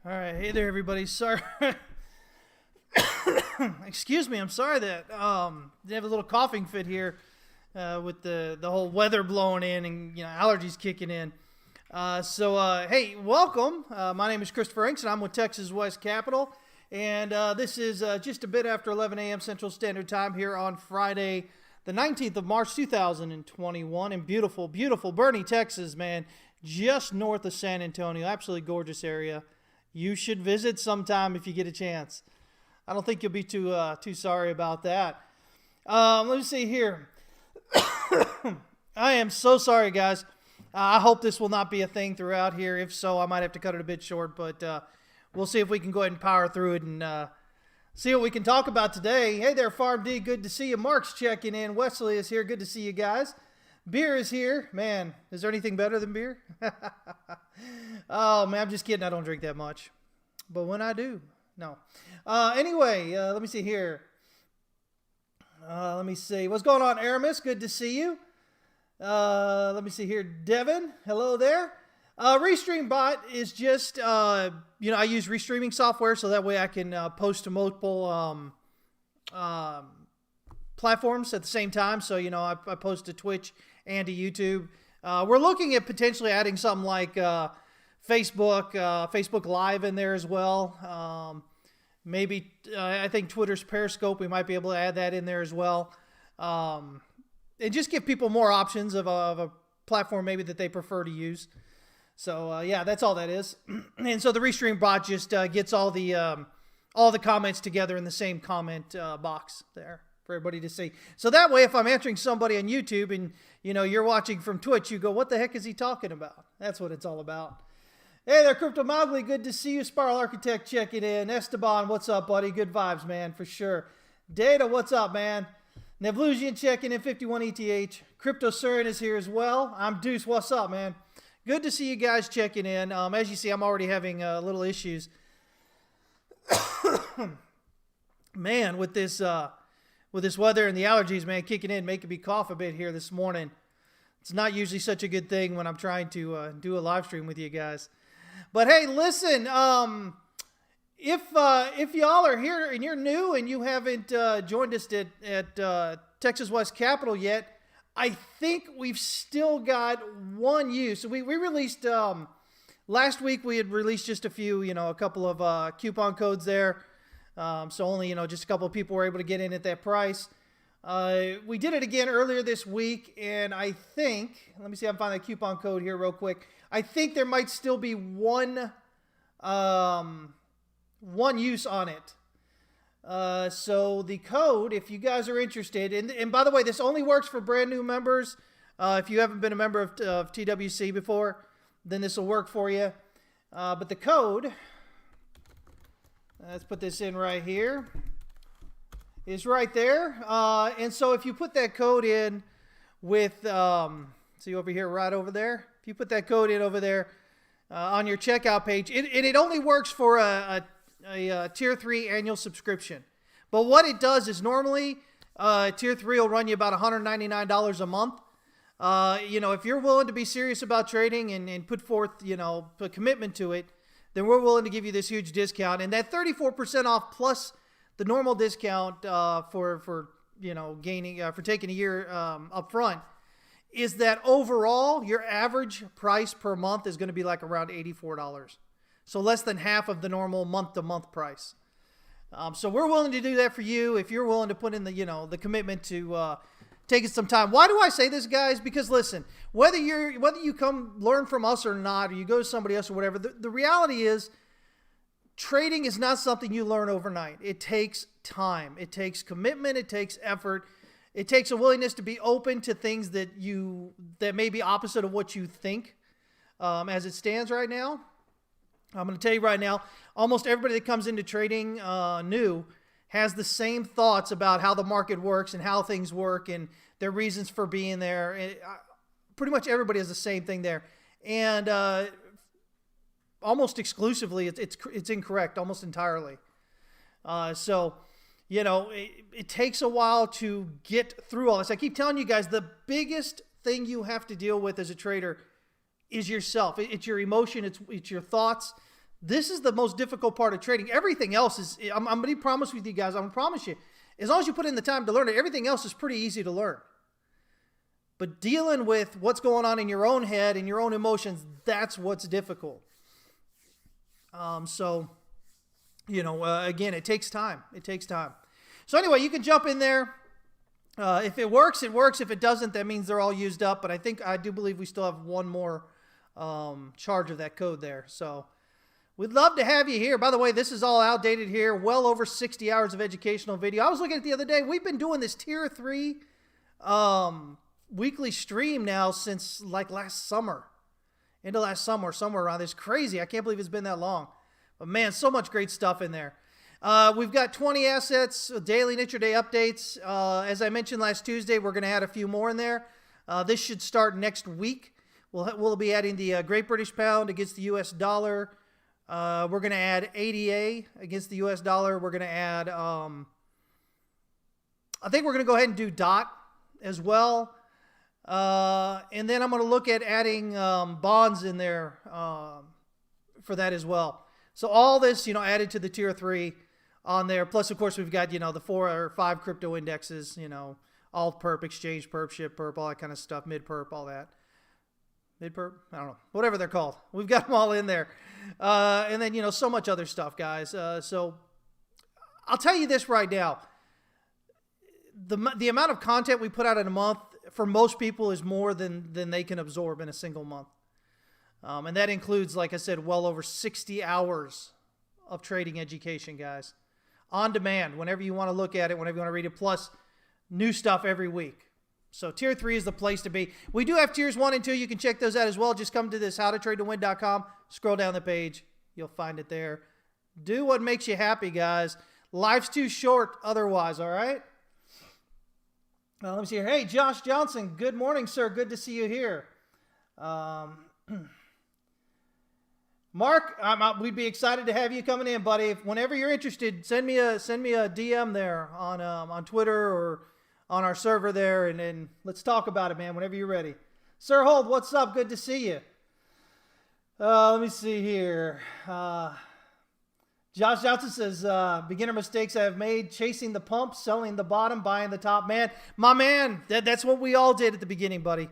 All right, hey there, everybody. Sorry, excuse me. I'm sorry that they have a little coughing fit here with the whole weather blowing in and allergies kicking in. Hey, welcome. My name is Christopher Inks, and I'm with Texas West Capital, and this is just a bit after 11 a.m. Central Standard Time here on Friday, the 19th of March, 2021, in beautiful, beautiful Boerne, Texas, man, just north of San Antonio. Absolutely gorgeous area. You should visit sometime if you get a chance. I don't think you'll be too sorry about that. Let me see here. I am so sorry, guys. I hope this will not be a thing throughout here. If so, I might have to cut it a bit short, but we'll see if we can go ahead and power through it and see what we can talk about today. Hey there, Farm D. Good to see you. Mark's checking in. Wesley is here. Good to see you guys. Beer is here. Man, is there anything better than beer? Oh, man, I'm just kidding. I don't drink that much. But when I do, no. Anyway, let me see here. Let me see. What's going on, Aramis? Good to see you. Let me see here. Devin, hello there. Restream Bot is just, I use restreaming software so that way I can post to multiple platforms at the same time. So, I post to Twitch and to YouTube. We're looking at potentially adding something like Facebook Live in there as well. Maybe, I think Twitter's Periscope, we might be able to add that in there as well. And just give people more options of a platform maybe that they prefer to use. So, yeah, that's all that is. And so the Restream Bot just gets all the comments together in the same comment box there for everybody to see. So that way, if I'm answering somebody on YouTube and, you're watching from Twitch, you go, what the heck is he talking about? That's what it's all about. Hey there, Crypto Mowgli. Good to see you. Spiral Architect checking in. Esteban, what's up, buddy? Good vibes, man, for sure. Data, what's up, man? Nevlusian checking in. 51 ETH. Crypto Surin is here as well. I'm Deuce. What's up, man? Good to see you guys checking in. As you see, I'm already having little issues. Man, with this weather and the allergies, man, kicking in, making me cough a bit here this morning. It's not usually such a good thing when I'm trying to do a live stream with you guys. But hey, listen, if y'all are here and you're new and you haven't joined us at Texas West Capital yet, I think we've still got one use. So we released, last week we had released just a few, a couple of coupon codes there. So only, just a couple of people were able to get in at that price. We did it again earlier this week, and I think, let me see if I can find the coupon code here real quick. I think there might still be one use on it. So the code, if you guys are interested, and by the way, this only works for brand new members. If you haven't been a member of TWC before, then this will work for you. But the code, let's put this in right here, is right there. And so if you put that code in with, see over here, right over there, if you put that code in over there on your checkout page, it only works for a Tier 3 annual subscription. But what it does is normally Tier 3 will run you about $199 a month. If you're willing to be serious about trading and put forth, a commitment to it, then we're willing to give you this huge discount. And that 34% off plus the normal discount for taking a year up front is that overall your average price per month is going to be like around $84. So less than half of the normal month-to-month price. So we're willing to do that for you if you're willing to put in the commitment to taking some time. Why do I say this, guys? Because listen, whether you come learn from us or not, or you go to somebody else or whatever, the reality is trading is not something you learn overnight. It takes time. It takes commitment. It takes effort. It takes a willingness to be open to things that may be opposite of what you think as it stands right now. I'm going to tell you right now, almost everybody that comes into trading new has the same thoughts about how the market works and how things work and their reasons for being there. Pretty much everybody has the same thing there. And almost exclusively, it's incorrect, almost entirely. It takes a while to get through all this. I keep telling you guys, the biggest thing you have to deal with as a trader is yourself. It's your emotion. It's your thoughts. This is the most difficult part of trading. Everything else is, I'm going to promise with you guys, I'm going to promise you, as long as you put in the time to learn it, everything else is pretty easy to learn. But dealing with what's going on in your own head and your own emotions, that's what's difficult. So, again, it takes time. It takes time. So anyway, you can jump in there. If it works, it works. If it doesn't, that means they're all used up. But I do believe we still have one more charge of that code there. So we'd love to have you here. By the way, this is all outdated here. Well over 60 hours of educational video. I was looking at it the other day. We've been doing this Tier 3 weekly stream now since like last summer. Into last summer, somewhere around. It's crazy. I can't believe it's been that long. But man, so much great stuff in there. We've got 20 assets, daily and intraday updates. As I mentioned last Tuesday, we're going to add a few more in there. This should start next week. We'll be adding the Great British Pound against the U.S. dollar. We're going to add ADA against the U.S. dollar. We're going to add, I think we're going to go ahead and do DOT as well. And then I'm going to look at adding bonds in there for that as well. So all this, added to the Tier 3 on there. Plus, of course, we've got, the 4 or 5 crypto indexes, alt perp, exchange perp, ship perp, all that kind of stuff, mid perp, all that. Mid perp? I don't know. Whatever they're called. We've got them all in there. And then, so much other stuff, guys. So I'll tell you this right now. The amount of content we put out in a month, for most people, is more than they can absorb in a single month. And that includes, like I said, well over 60 hours of trading education, guys. On demand, whenever you want to look at it, whenever you want to read it, plus new stuff every week. So Tier 3 is the place to be. We do have Tiers 1 and 2. You can check those out as well. Just come to this howtotradetowin.com. Scroll down the page. You'll find it there. Do what makes you happy, guys. Life's too short otherwise, all right? Let me see here. Hey, Josh Johnson. Good morning, sir. Good to see you here. Mark, we'd be excited to have you coming in, buddy. Whenever you're interested, send me a DM there on Twitter or on our server there, and then let's talk about it, man, whenever you're ready. Sir Hold, what's up? Good to see you. Let me see here. Josh Johnson says, beginner mistakes I have made, chasing the pump, selling the bottom, buying the top. Man, my man, that's what we all did at the beginning, buddy.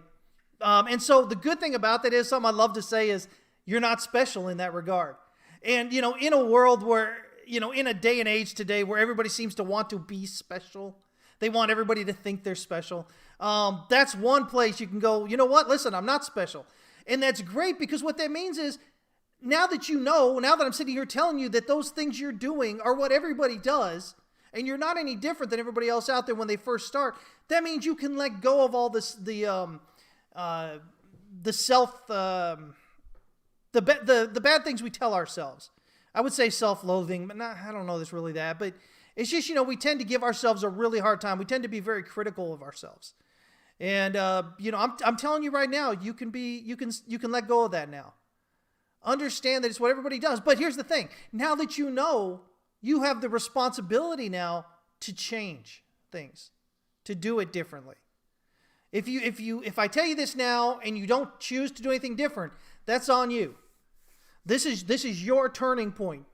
And so the good thing about that is, something I love to say is, you're not special in that regard. And, in a world where, in a day and age today where everybody seems to want to be special, they want everybody to think they're special. That's one place you can go, you know what? Listen, I'm not special. And that's great, because what that means is, now that I'm sitting here telling you that those things you're doing are what everybody does, and you're not any different than everybody else out there when they first start, that means you can let go of all this, the bad things we tell ourselves. I would say self-loathing, but I don't know this really that, but it's just, we tend to give ourselves a really hard time. We tend to be very critical of ourselves. And, I'm telling you right now, you can let go of that now. Understand that it's what everybody does. But here's the thing. Now that you have the responsibility now to change things, to do it differently. If I tell you this now and you don't choose to do anything different, that's on you. This is your turning point.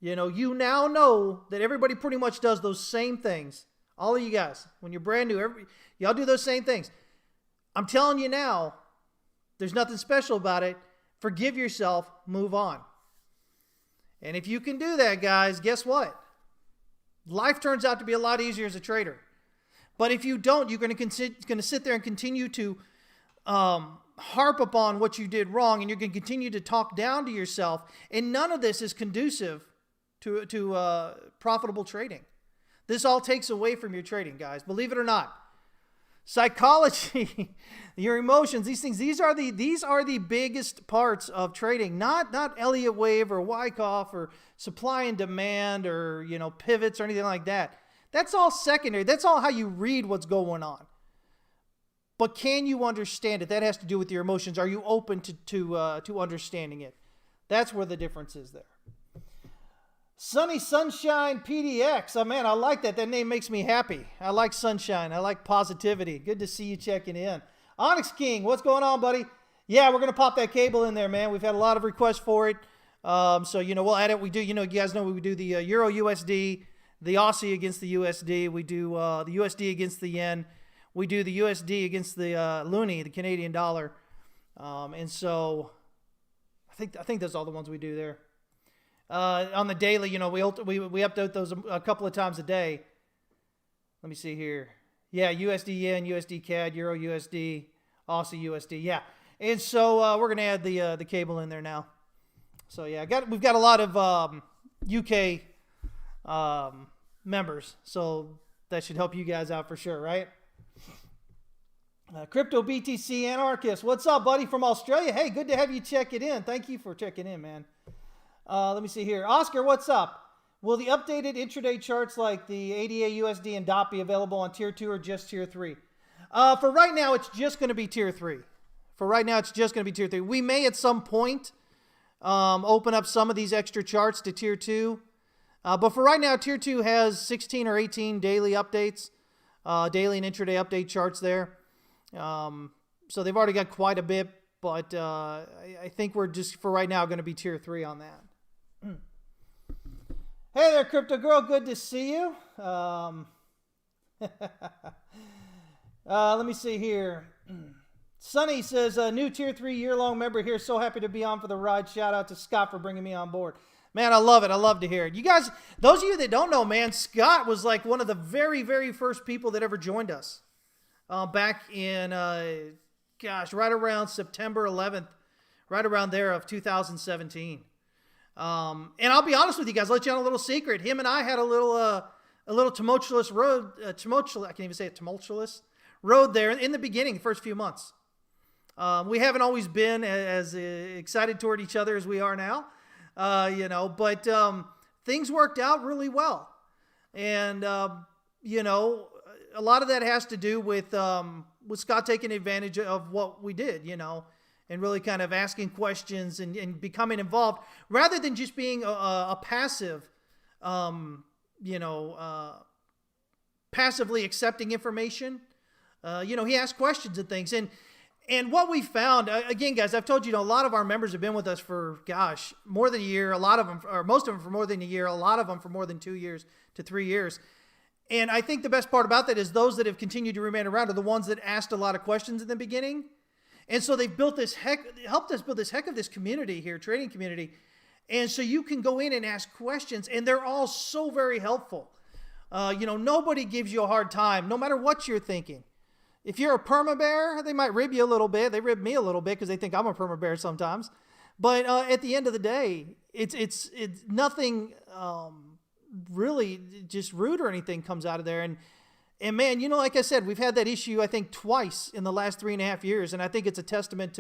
You now know that everybody pretty much does those same things. All of you guys, when you're brand new, y'all do those same things. I'm telling you now, there's nothing special about it. Forgive yourself, move on. And if you can do that, guys, guess what? Life turns out to be a lot easier as a trader. But if you don't, you're going to sit there and continue to harp upon what you did wrong, and you're going to continue to talk down to yourself. And none of this is conducive to profitable trading. This all takes away from your trading, guys. Believe it or not. Psychology, your emotions, these are the biggest parts of trading. Not Elliott Wave or Wyckoff or supply and demand or pivots or anything like that. That's all secondary. That's all how you read what's going on. But can you understand it? That has to do with your emotions. Are you open to understanding it? That's where the difference is there. Sunny Sunshine PDX. Oh, man, I like that. That name makes me happy. I like sunshine. I like positivity. Good to see you checking in. Onyx King, what's going on, buddy? Yeah, we're going to pop that cable in there, man. We've had a lot of requests for it. So, we'll add it. We do, you guys know we do the Euro USD, the Aussie against the USD. We do the USD against the yen. We do the USD against the loonie, the Canadian dollar. And so I think that's all the ones we do there. On the daily, we update those a couple of times a day. Let me see here. Yeah, USD yen, USD CAD, Euro USD, Aussie USD. Yeah. And so we're going to add the cable in there now. So yeah, we've got a lot of UK members, so that should help you guys out for sure, right? Crypto BTC Anarchist, what's up, buddy, from Australia? Hey, good to have you check it in. Thank you for checking in, man. Let me see here. Oscar, what's up? Will the updated intraday charts like the ADA, USD, and DOT be available on Tier 2 or just Tier 3? For right now, it's just going to be Tier 3. For right now, it's just going to be Tier 3. We may at some point open up some of these extra charts to Tier 2. But for right now, Tier 2 has 16 or 18 daily updates, daily and intraday update charts there. So they've already got quite a bit, but I think we're just, for right now, going to be Tier 3 on that. Hey there, Crypto Girl. Good to see you. Let me see here. Sonny says, new Tier 3 year-long member here. So happy to be on for the ride. Shout out to Scott for bringing me on board. Man, I love it. I love to hear it. You guys, those of you that don't know, man, Scott was like one of the very, very first people that ever joined us back in, right around September 11th, right around there of 2017. And I'll be honest with you guys, let you on a little secret. Him and I had a little tumultuous road, I can't even say it, tumultuous road there in the beginning, the first few months. We haven't always been as excited toward each other as we are now, but things worked out really well. And, a lot of that has to do with Scott taking advantage of what we did, and really kind of asking questions and becoming involved rather than just being a passive, passively accepting information. He asked questions and things. And what we found, again, guys, I've told you, a lot of our members have been with us for, more than a year. A lot of them, or most of them for more than a year. A lot of them for more than 2 years to 3 years. And I think the best part about that is those that have continued to remain around are the ones that asked a lot of questions in the beginning. And so they've helped us build this heck of this community here, trading community. And so you can go in and ask questions, and they're all so very helpful. Nobody gives you a hard time, no matter what you're thinking. If you're a perma bear, they might rib you a little bit. They rib me a little bit because they think I'm a perma bear sometimes. But at the end of the day, it's nothing really just rude or anything comes out of there. And man, like I said, we've had that issue, I think, twice in the last 3.5 years. And I think it's a testament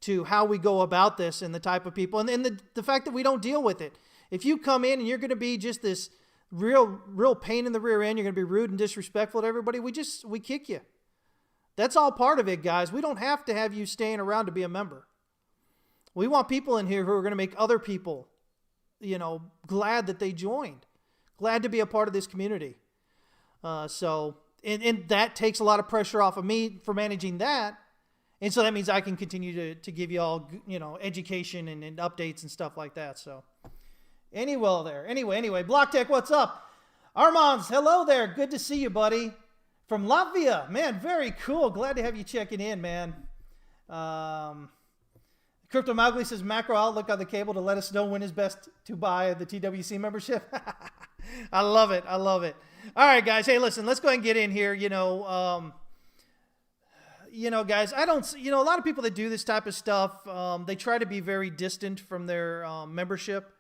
to how we go about this and the type of people and the fact that we don't deal with it. If you come in and you're going to be just this real pain in the rear end, you're going to be rude and disrespectful to everybody, we kick you. That's all part of it, guys. We don't have to have you staying around to be a member. We want people in here who are going to make other people, glad that they joined, glad to be a part of this community. So that takes a lot of pressure off of me for managing that. And so that means I can continue to give you all, education and updates and stuff like that. So anyway, Block Tech, what's up? Armands, hello there. Good to see you, buddy. From Latvia, man, very cool. Glad to have you checking in, man. Crypto Mowgli says macro outlook on the cable to let us know when is best to buy the TWC membership. I love it. All right, guys. Hey, listen, let's go ahead and get in here. Guys, I don't, a lot of people that do this type of stuff, they try to be very distant from their membership.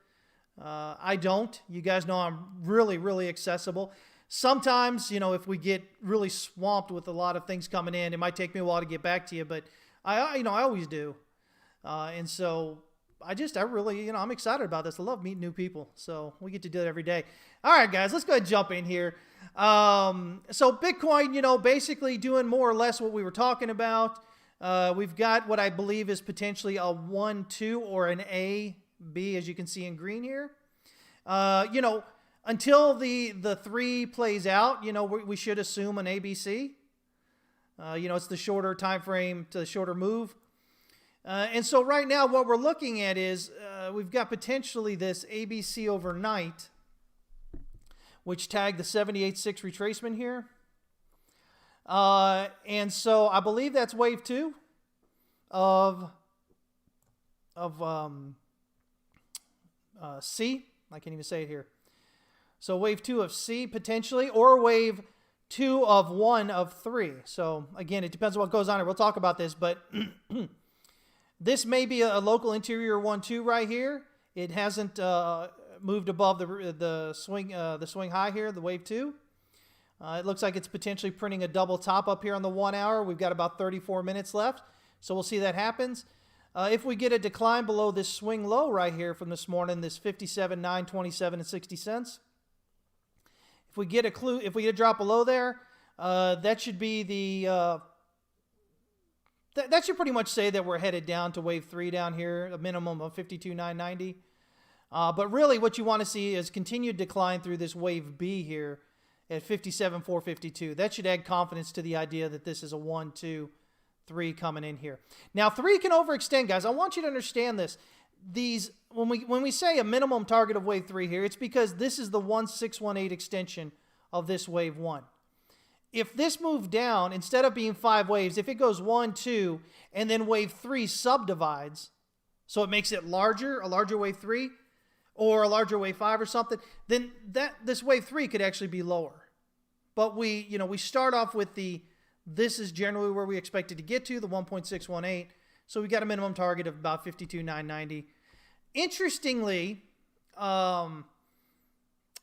I don't. You guys know I'm really, really accessible. Sometimes, if we get really swamped with a lot of things coming in, it might take me a while to get back to you, but I always do. And so I really, I'm excited about this. I love meeting new people. So we get to do it every day. All right, guys, let's go ahead and jump in here. So Bitcoin, basically doing more or less what we were talking about. We've got what I believe is potentially a 1, 2, or an A, B, as you can see in green here. Until the 3 plays out, we should assume an ABC. It's the shorter time frame to the shorter move. And so right now what we're looking at is we've got potentially this ABC overnight, which tagged the 78.6 retracement here. And so I believe that's wave 2 of C. I can't even say it here. So wave 2 of C potentially, or wave 2 of 1 of 3. So again, it depends on what goes on here. We'll talk about this, but this may be a local interior 1-2 right here. It hasn't moved above the swing high here, the wave 2. It looks like it's potentially printing a double top up here on the 1 hour. We've got about 34 minutes left, so we'll see that happens. If we get a decline below this swing low right here from this morning, this 57.927 60 if we get a drop below there, that should be the that should pretty much say that we're headed down to wave 3 down here, a minimum of 52.990. But really, what you want to see is continued decline through this wave B here at 57.452. That should add confidence to the idea that this is a 1, 2, 3 coming in here. Now, 3 can overextend, guys. I want you to understand this. When we say a minimum target of wave 3 here, it's because this is the 1618 extension of this wave 1. If this moved down, instead of being 5 waves, if it goes 1, 2, and then wave 3 subdivides, so it makes it larger, a larger wave 3, or a larger wave 5 or something, then this wave 3 could actually be lower. But we start off with this is generally where we expect it to get to, the 1.618. So we got a minimum target of about 52.990. Interestingly,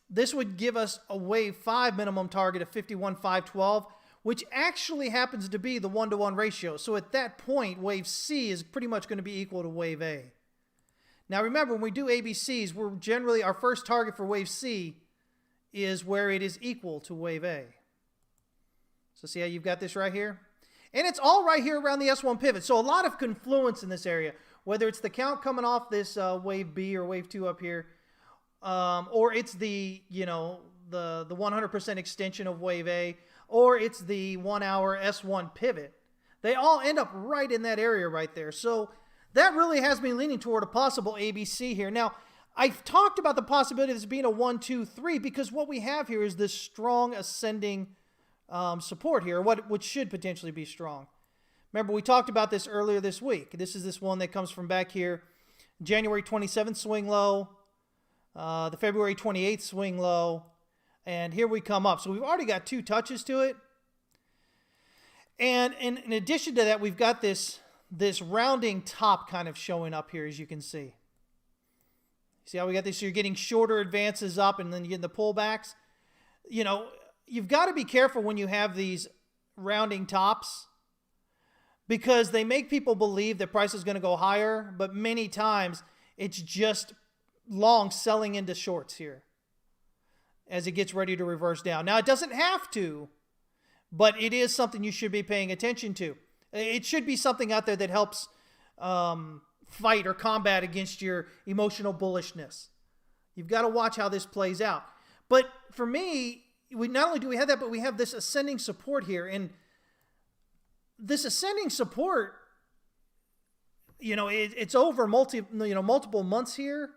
this would give us a wave 5 minimum target of 51.512, which actually happens to be the 1-to-1 ratio. So at that point, wave C is pretty much going to be equal to wave A. Now remember, when we do ABCs, we're generally, our first target for wave C is where it is equal to wave A. So see how you've got this right here? And it's all right here around the S1 pivot. So a lot of confluence in this area, whether it's the count coming off this wave B or wave 2 up here, or it's the 100% extension of wave A, or it's the 1 hour S1 pivot. They all end up right in that area right there. So that really has me leaning toward a possible ABC here. Now, I've talked about the possibility of this being a 1, 2, 3 because what we have here is this strong ascending support here, which should potentially be strong. Remember, we talked about this earlier this week. This is this one that comes from back here. January 27th swing low, the February 28th swing low, and here we come up. So we've already got 2 touches to it. And in addition to that, we've got this rounding top kind of showing up here, as you can see. See how we got this? So you're getting shorter advances up, and then you're getting the pullbacks. You've got to be careful when you have these rounding tops because they make people believe that price is going to go higher, but many times it's just long selling into shorts here as it gets ready to reverse down. Now, it doesn't have to, but it is something you should be paying attention to. It should be something out there that helps fight or combat against your emotional bullishness. You've got to watch how this plays out. But for me, we not only do we have that, but we have this ascending support here. And this ascending support, it's over multiple months here,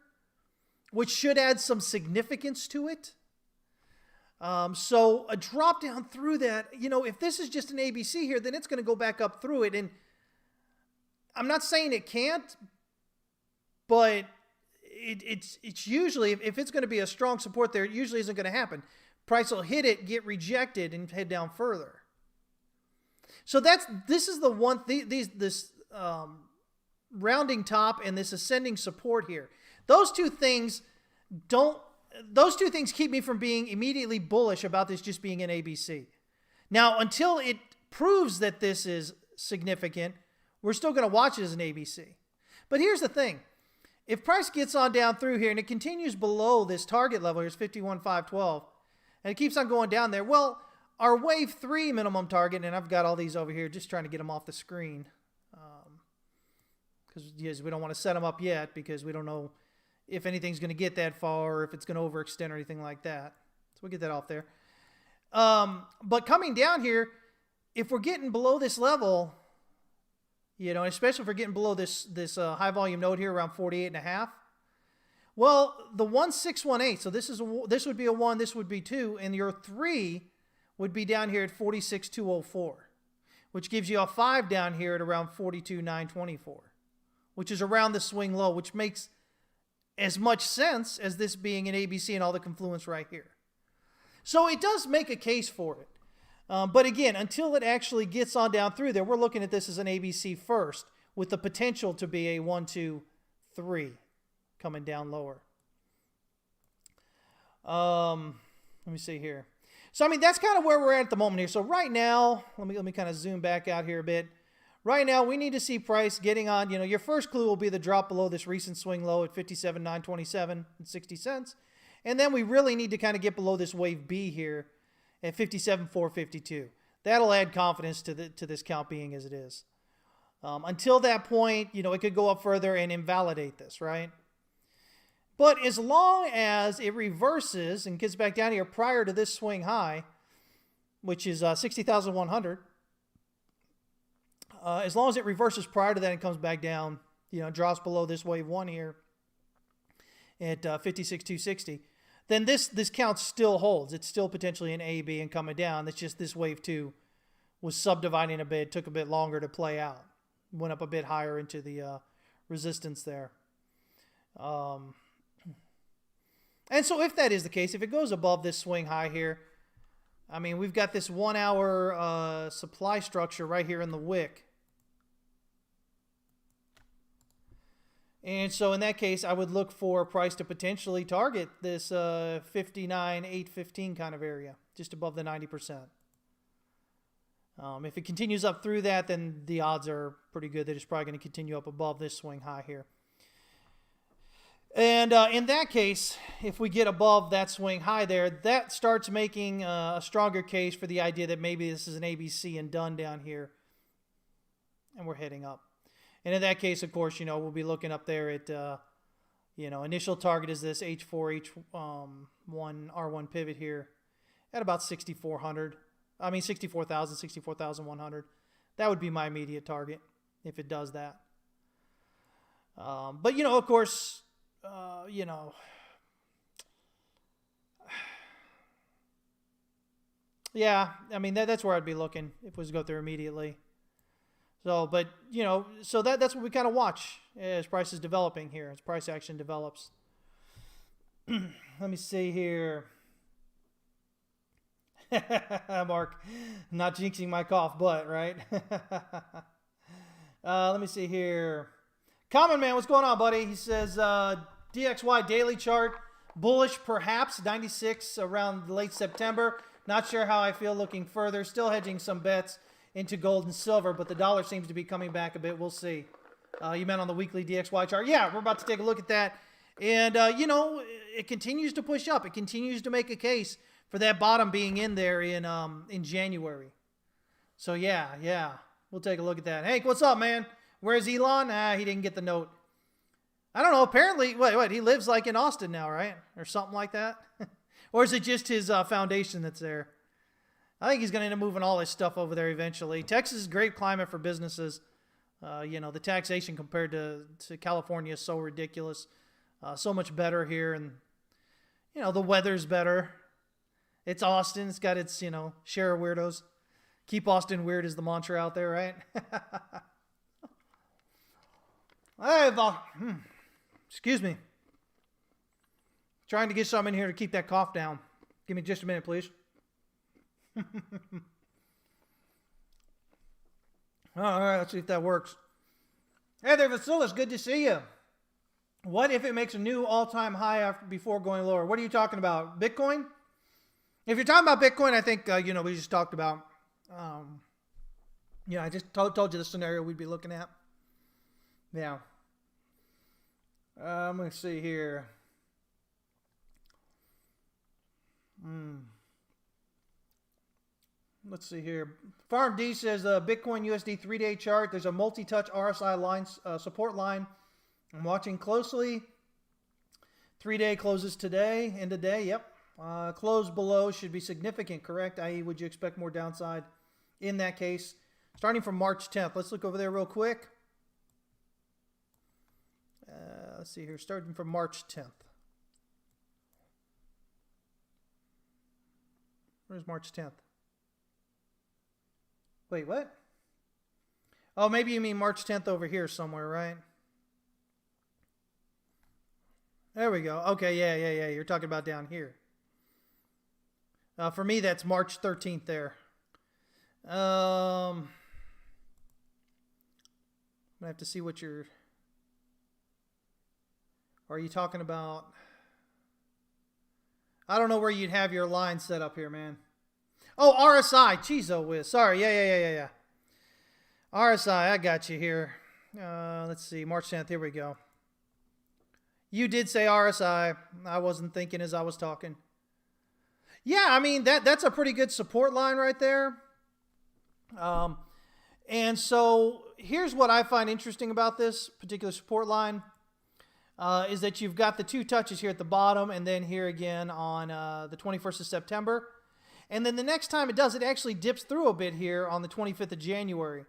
which should add some significance to it. So a drop down through that, if this is just an ABC here, then it's going to go back up through it. And I'm not saying it can't, but it's usually, if it's going to be a strong support there, it usually isn't going to happen. Price will hit it, get rejected, and head down further. So this is the one, this rounding top and this ascending support here. Those two things keep me from being immediately bullish about this just being an ABC. Now, until it proves that this is significant, we're still going to watch it as an ABC. But here's the thing. If price gets on down through here and it continues below this target level, here's 51.512, and it keeps on going down there, well, our wave 3 minimum target, and I've got all these over here just trying to get them off the screen because we don't want to set them up yet because we don't know if anything's going to get that far or if it's going to overextend or anything like that. So we'll get that off there. But coming down here, if we're getting below this level, You know, especially if we're getting below this high volume node here around 48.5. Well, the 1618. So this would be a 1, this would be 2, and your 3 would be down here at 46,204, which gives you a 5 down here at around 42,924, which is around the swing low, which makes as much sense as this being an ABC and all the confluence right here. So it does make a case for it. But again, until it actually gets on down through there, we're looking at this as an ABC first, with the potential to be a 1, 2, 3 coming down lower. Let me see here. So, I mean, that's kind of where we're at the moment here. So right now, let me kind of zoom back out here a bit. Right now, we need to see price getting on. You know, your first clue will be the drop below this recent swing low at 57,927.60. And then we really need to kind of get below this wave B here at 57,452. That'll add confidence to this count being as it is. Until that point, you know, it could go up further and invalidate this, right? But as long as it reverses and gets back down here prior to this swing high, which is 60,100, as long as it reverses prior to that and comes back down, you know, drops below this wave 1 here at 56,260, then this count still holds. It's still potentially an A, B, and coming down. It's just this wave 2 was subdividing a bit, took a bit longer to play out. Went up a bit higher into the resistance there. And so if that is the case, if it goes above this swing high here, I mean, we've got this 1 hour supply structure right here in the wick. And so in that case, I would look for a price to potentially target this 59,815 kind of area, just above the 90%. If it continues up through that, then the odds are pretty good that it's probably going to continue up above this swing high here. And in that case, if we get above that swing high there, that starts making a stronger case for the idea that maybe this is an ABC and done down here, and we're heading up. And in that case, of course, you know, we'll be looking up there at, you know, initial target is this H4, H1, R1 pivot here at about 6,400. I mean, 64,000, 64,100. That would be my immediate target if it does that. But, you know, of course, you know, yeah, I mean, that's where I'd be looking if it was to go through immediately. So, but, you know, so that's what we kind of watch as price is developing here, as price action develops. Let me see here. Mark, not jinxing my cough butt, right? Let me see here. Common Man, what's going on, buddy? He says, DXY daily chart, bullish perhaps, 96 around late September. Not sure how I feel looking further. Still hedging some bets into gold and silver, but the dollar seems to be coming back a bit. We'll see. You meant on the weekly DXY chart. Yeah, we're about to take a look at that. And, you know, it continues to push up. It continues to make a case for that bottom being in there in January. So, yeah, we'll take a look at that. Hank, what's up, man? Where's Elon? He didn't get the note. I don't know. Apparently, wait, he lives like in Austin now, right? Or something like that? Or is it just his foundation that's there? I think he's going to end up moving all his stuff over there eventually. Texas is a great climate for businesses. You know, the taxation compared to California is so ridiculous. So much better here. And, you know, the weather's better. It's Austin. It's got its, you know, share of weirdos. Keep Austin weird is the mantra out there, right? Excuse me. Trying to get something in here to keep that cough down. Give me just a minute, please. All right, let's see if that works. Hey there, Vasilis. Good to see you. What if it makes a new all-time high before going lower? What are you talking about? Bitcoin? If you're talking about Bitcoin, I think, you know, we just talked about, I just told you the scenario we'd be looking at. Yeah. I'm going to see here. Let's see here. Farm D says Bitcoin USD 3-day chart. There's a multi-touch RSI line, support line. I'm watching closely. 3-day closes today, end of day. Yep. Close below should be significant, correct? I.e., would you expect more downside in that case? Starting from March 10th. Let's look over there real quick. Let's see here. Starting from March 10th. Where's March 10th? Wait, what? Oh, maybe you mean March 10th over here somewhere, right? There we go. Okay, yeah. You're talking about down here. For me, that's March 13th there. I'm going to have to see what you're... Are you talking about... I don't know where you'd have your line set up here, man. Oh, RSI. Jeez, oh whiz. Sorry. Yeah. RSI, I got you here. Let's see. March 10th. Here we go. You did say RSI. I wasn't thinking as I was talking. Yeah, I mean, that's a pretty good support line right there. And so here's what I find interesting about this particular support line. Is that you've got the two touches here at the bottom and then here again on the 21st of September. And then the next time it does, it actually dips through a bit here on the 25th of January.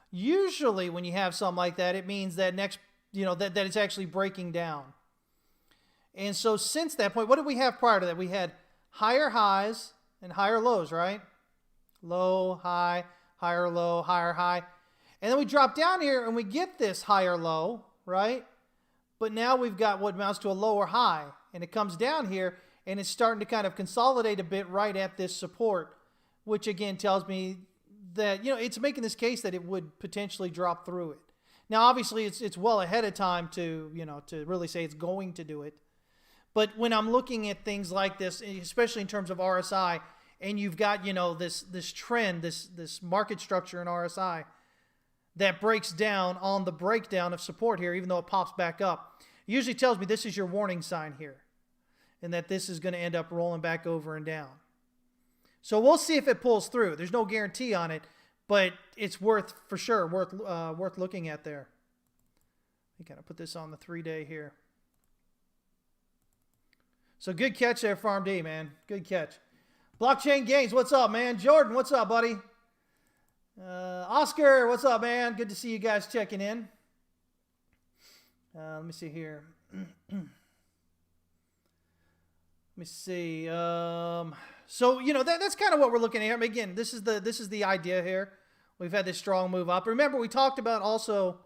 Usually when you have something like that, it means that that it's actually breaking down. And so since that point, what did we have prior to that? We had higher highs and higher lows, right? Low, high, higher low, higher high. And then we drop down here and we get this higher low, right? But now we've got what amounts to a lower high, and it comes down here, and it's starting to kind of consolidate a bit right at this support, which again tells me that, it's making this case that it would potentially drop through it. Now, obviously, it's well ahead of time to really say it's going to do it. But when I'm looking at things like this, especially in terms of RSI, and you've got, this trend, this market structure in RSI, that breaks down on the breakdown of support here, even though it pops back up. It usually tells me this is your warning sign here, and that this is going to end up rolling back over and down. So we'll see if it pulls through. There's no guarantee on it, but it's worth looking at there. You kind of put this on the 3-day here. So good catch there, Farm D, man. Good catch. Blockchain Gains, what's up, man? Jordan, what's up, buddy? Oscar, what's up, man? Good to see you guys checking in. Let me see here. Let me see. So that's kind of what we're looking at here. I mean, again, this is the idea here. We've had this strong move up. Remember, we talked about also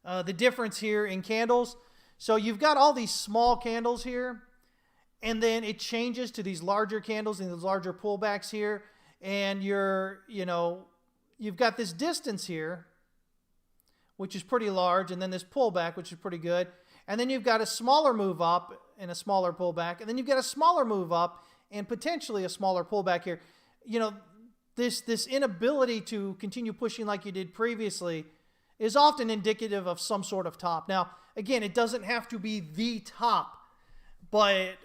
the difference here in candles. So you've got all these small candles here, and then it changes to these larger candles and these larger pullbacks here, and you've got this distance here, which is pretty large, and then this pullback, which is pretty good. And then you've got a smaller move up and a smaller pullback. And then you've got a smaller move up and potentially a smaller pullback here. This inability to continue pushing like you did previously is often indicative of some sort of top. Now, again, it doesn't have to be the top, but,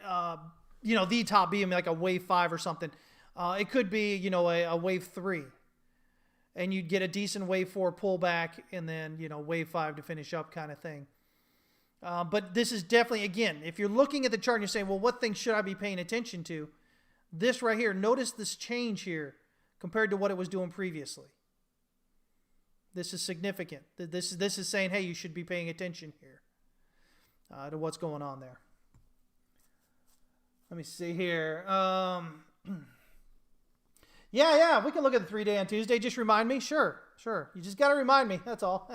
the top being like a wave 5 or something. It could be, a wave 3. And you'd get a decent wave 4 pullback and then, wave 5 to finish up kind of thing. But this is definitely, again, if you're looking at the chart and you're saying, well, what things should I be paying attention to? This right here, notice this change here compared to what it was doing previously. This is significant. This is saying, hey, you should be paying attention here to what's going on there. Let me see here. Yeah, we can look at the 3-day on Tuesday. Just remind me. Sure. You just got to remind me. That's all.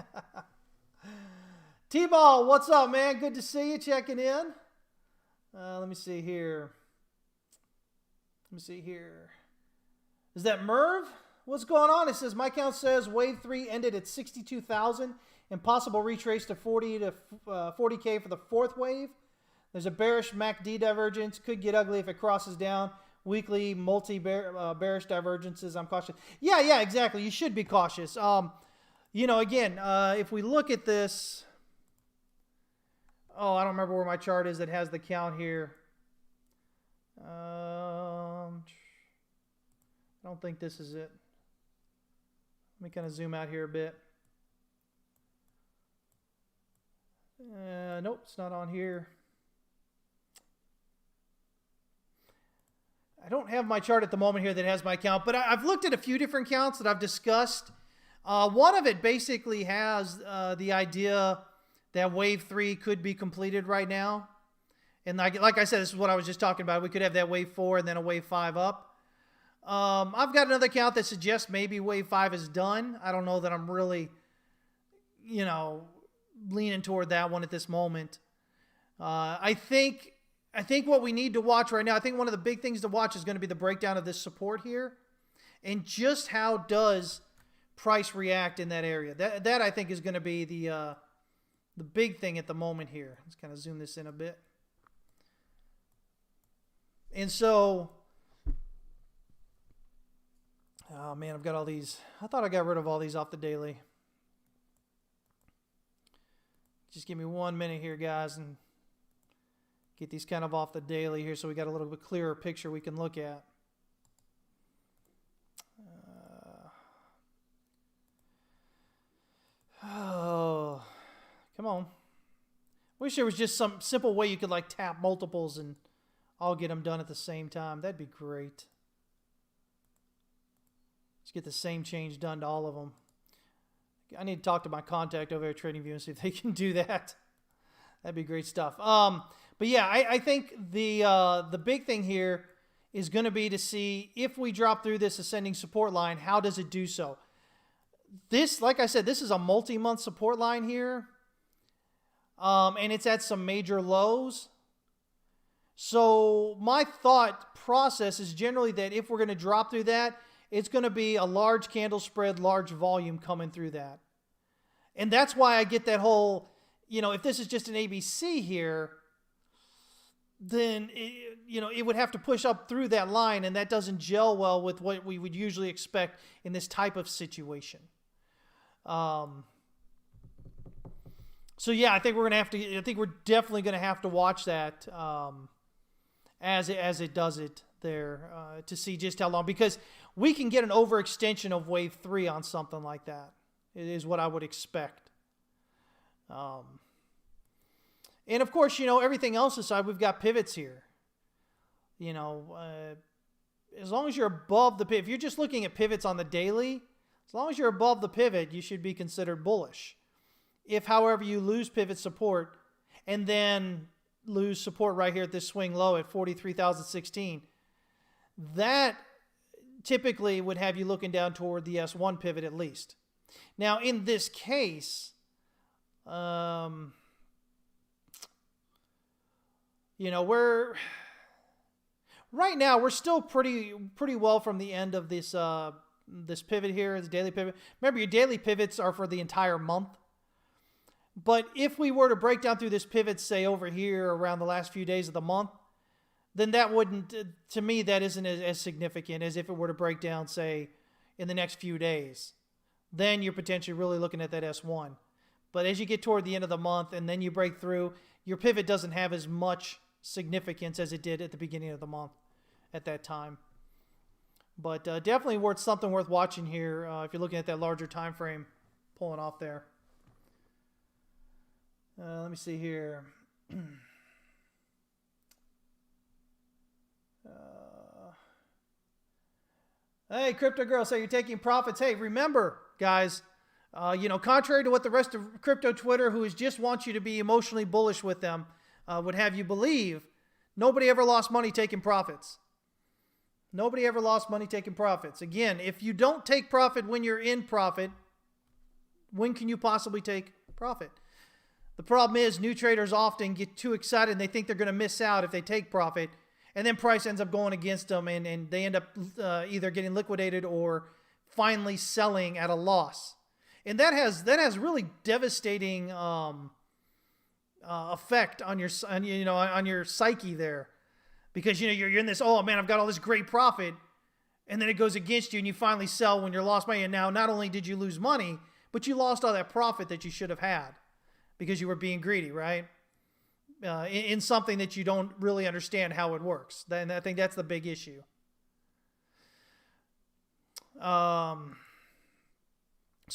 T-Ball, what's up, man? Good to see you checking in. Let me see here. Is that Merv? What's going on? It says, my count says wave 3 ended at 62,000 and possible retrace to 40K for the fourth wave. There's a bearish MACD divergence. Could get ugly if it crosses down. Weekly bearish divergences. I'm cautious. Yeah, exactly. You should be cautious. Again, if we look at this, I don't remember where my chart is that has the count here. I don't think this is it. Let me kind of zoom out here a bit. Nope, it's not on here. I don't have my chart at the moment here that has my count, but I've looked at a few different counts that I've discussed One of it basically has the idea that wave 3 could be completed right now. And like I said, this is what I was just talking about. We could have that wave 4 and then a wave 5 up. I've got another account that suggests maybe wave 5 is done. I don't know that I'm really, leaning toward that one at this moment. I think what we need to watch right now, I think one of the big things to watch is going to be the breakdown of this support here. And just how does price react in that area. That I think is going to be the big thing at the moment here. Let's kind of zoom this in a bit. And so, oh man, I've got all these. I thought I got rid of all these off the daily. Just give me 1 minute here, guys, and get these kind of off the daily here so we got a little bit clearer picture we can look at. Oh, come on. Wish there was just some simple way you could like tap multiples and all get them done at the same time. That'd be great. Let's get the same change done to all of them. I need to talk to my contact over at TradingView and see if they can do that. That'd be great stuff. But yeah, I think the big thing here is going to be to see if we drop through this ascending support line, how does it do so? This, like I said, this is a multi-month support line here. And it's at some major lows. So my thought process is generally that if we're going to drop through that, it's going to be a large candle spread, large volume coming through that. And that's why I get that whole, if this is just an ABC here, then, it would have to push up through that line, and that doesn't gel well with what we would usually expect in this type of situation. So yeah, I think we're definitely going to have to watch that as it does it there to see just how long, because we can get an overextension of wave 3 on something like that. It is what I would expect. And of course, everything else aside, we've got pivots here. As long as you're above the pivot, if you're just looking at pivots on the daily, as long as you're above the pivot, you should be considered bullish. If, however, you lose pivot support and then lose support right here at this swing low at 43,016, that typically would have you looking down toward the S1 pivot at least. Now, in this case, we're right now we're still pretty well from the end of this this pivot here, the daily pivot. Remember, your daily pivots are for the entire month. But if we were to break down through this pivot, say over here around the last few days of the month, then that wouldn't, to me, that isn't as significant as if it were to break down, say, in the next few days. Then you're potentially really looking at that S1. But as you get toward the end of the month and then you break through, your pivot doesn't have as much significance as it did at the beginning of the month at that time. But definitely something worth watching here if you're looking at that larger time frame pulling off there. Let me see here. Hey, Crypto Girl, so you're taking profits. Hey, remember, guys, contrary to what the rest of crypto Twitter, who just wants you to be emotionally bullish with them, would have you believe, nobody ever lost money taking profits. Nobody ever lost money taking profits. Again, if you don't take profit when you're in profit, when can you possibly take profit? The problem is new traders often get too excited and they think they're going to miss out if they take profit, and then price ends up going against them and they end up either getting liquidated or finally selling at a loss. And that has really devastating effect on your psyche there, because you're in this, oh man, I've got all this great profit, and then it goes against you and you finally sell when you're lost money, and now not only did you lose money, but you lost all that profit that you should have had because you were being greedy, right? In something that you don't really understand how it works. And I think that's the big issue. So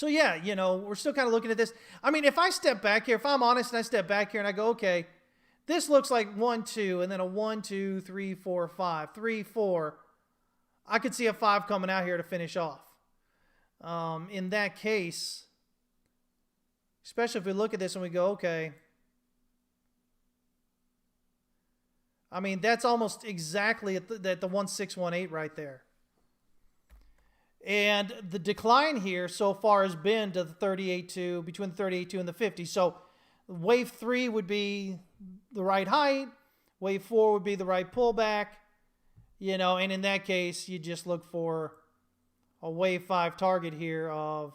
yeah, we're still kind of looking at this. I mean, if I step back here, if I'm honest and I step back here and I go, okay, this looks like 1, 2, and then a 1, 2, 3, 4, 5, 3, 4. I could see a 5 coming out here to finish off. in that case, especially if we look at this and we go, okay, I mean, that's almost exactly at the 1618 right there. And the decline here so far has been to the 38.2, between the 38.2 and the 50. So wave 3 would be the right height. Wave 4 would be the right pullback. You know, and in that case, you just look for a wave 5 target here of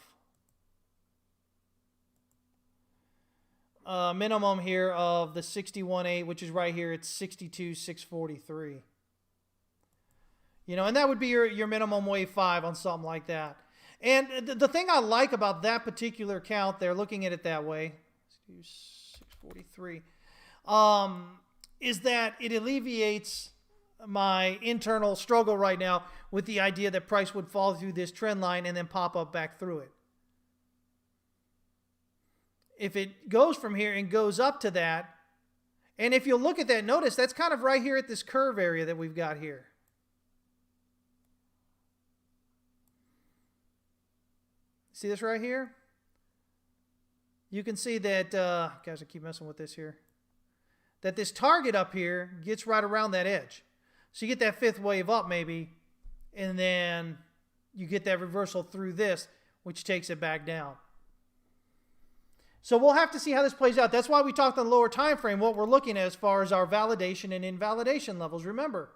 a minimum here of the 61.8, which is right here at 62,643. You know, and that would be your minimum wave 5 on something like that. And the thing I like about that particular count there, looking at it that way, 643, is that it alleviates my internal struggle right now with the idea that price would fall through this trend line and then pop up back through it. If it goes from here and goes up to that, and if you look at that, notice that's kind of right here at this curve area that we've got here. See this right here? You can see that, guys, I keep messing with this here, that this target up here gets right around that edge. So you get that fifth wave up maybe, and then you get that reversal through this, which takes it back down. So we'll have to see how this plays out. That's why we talked on the lower time frame, what we're looking at as far as our validation and invalidation levels. Remember,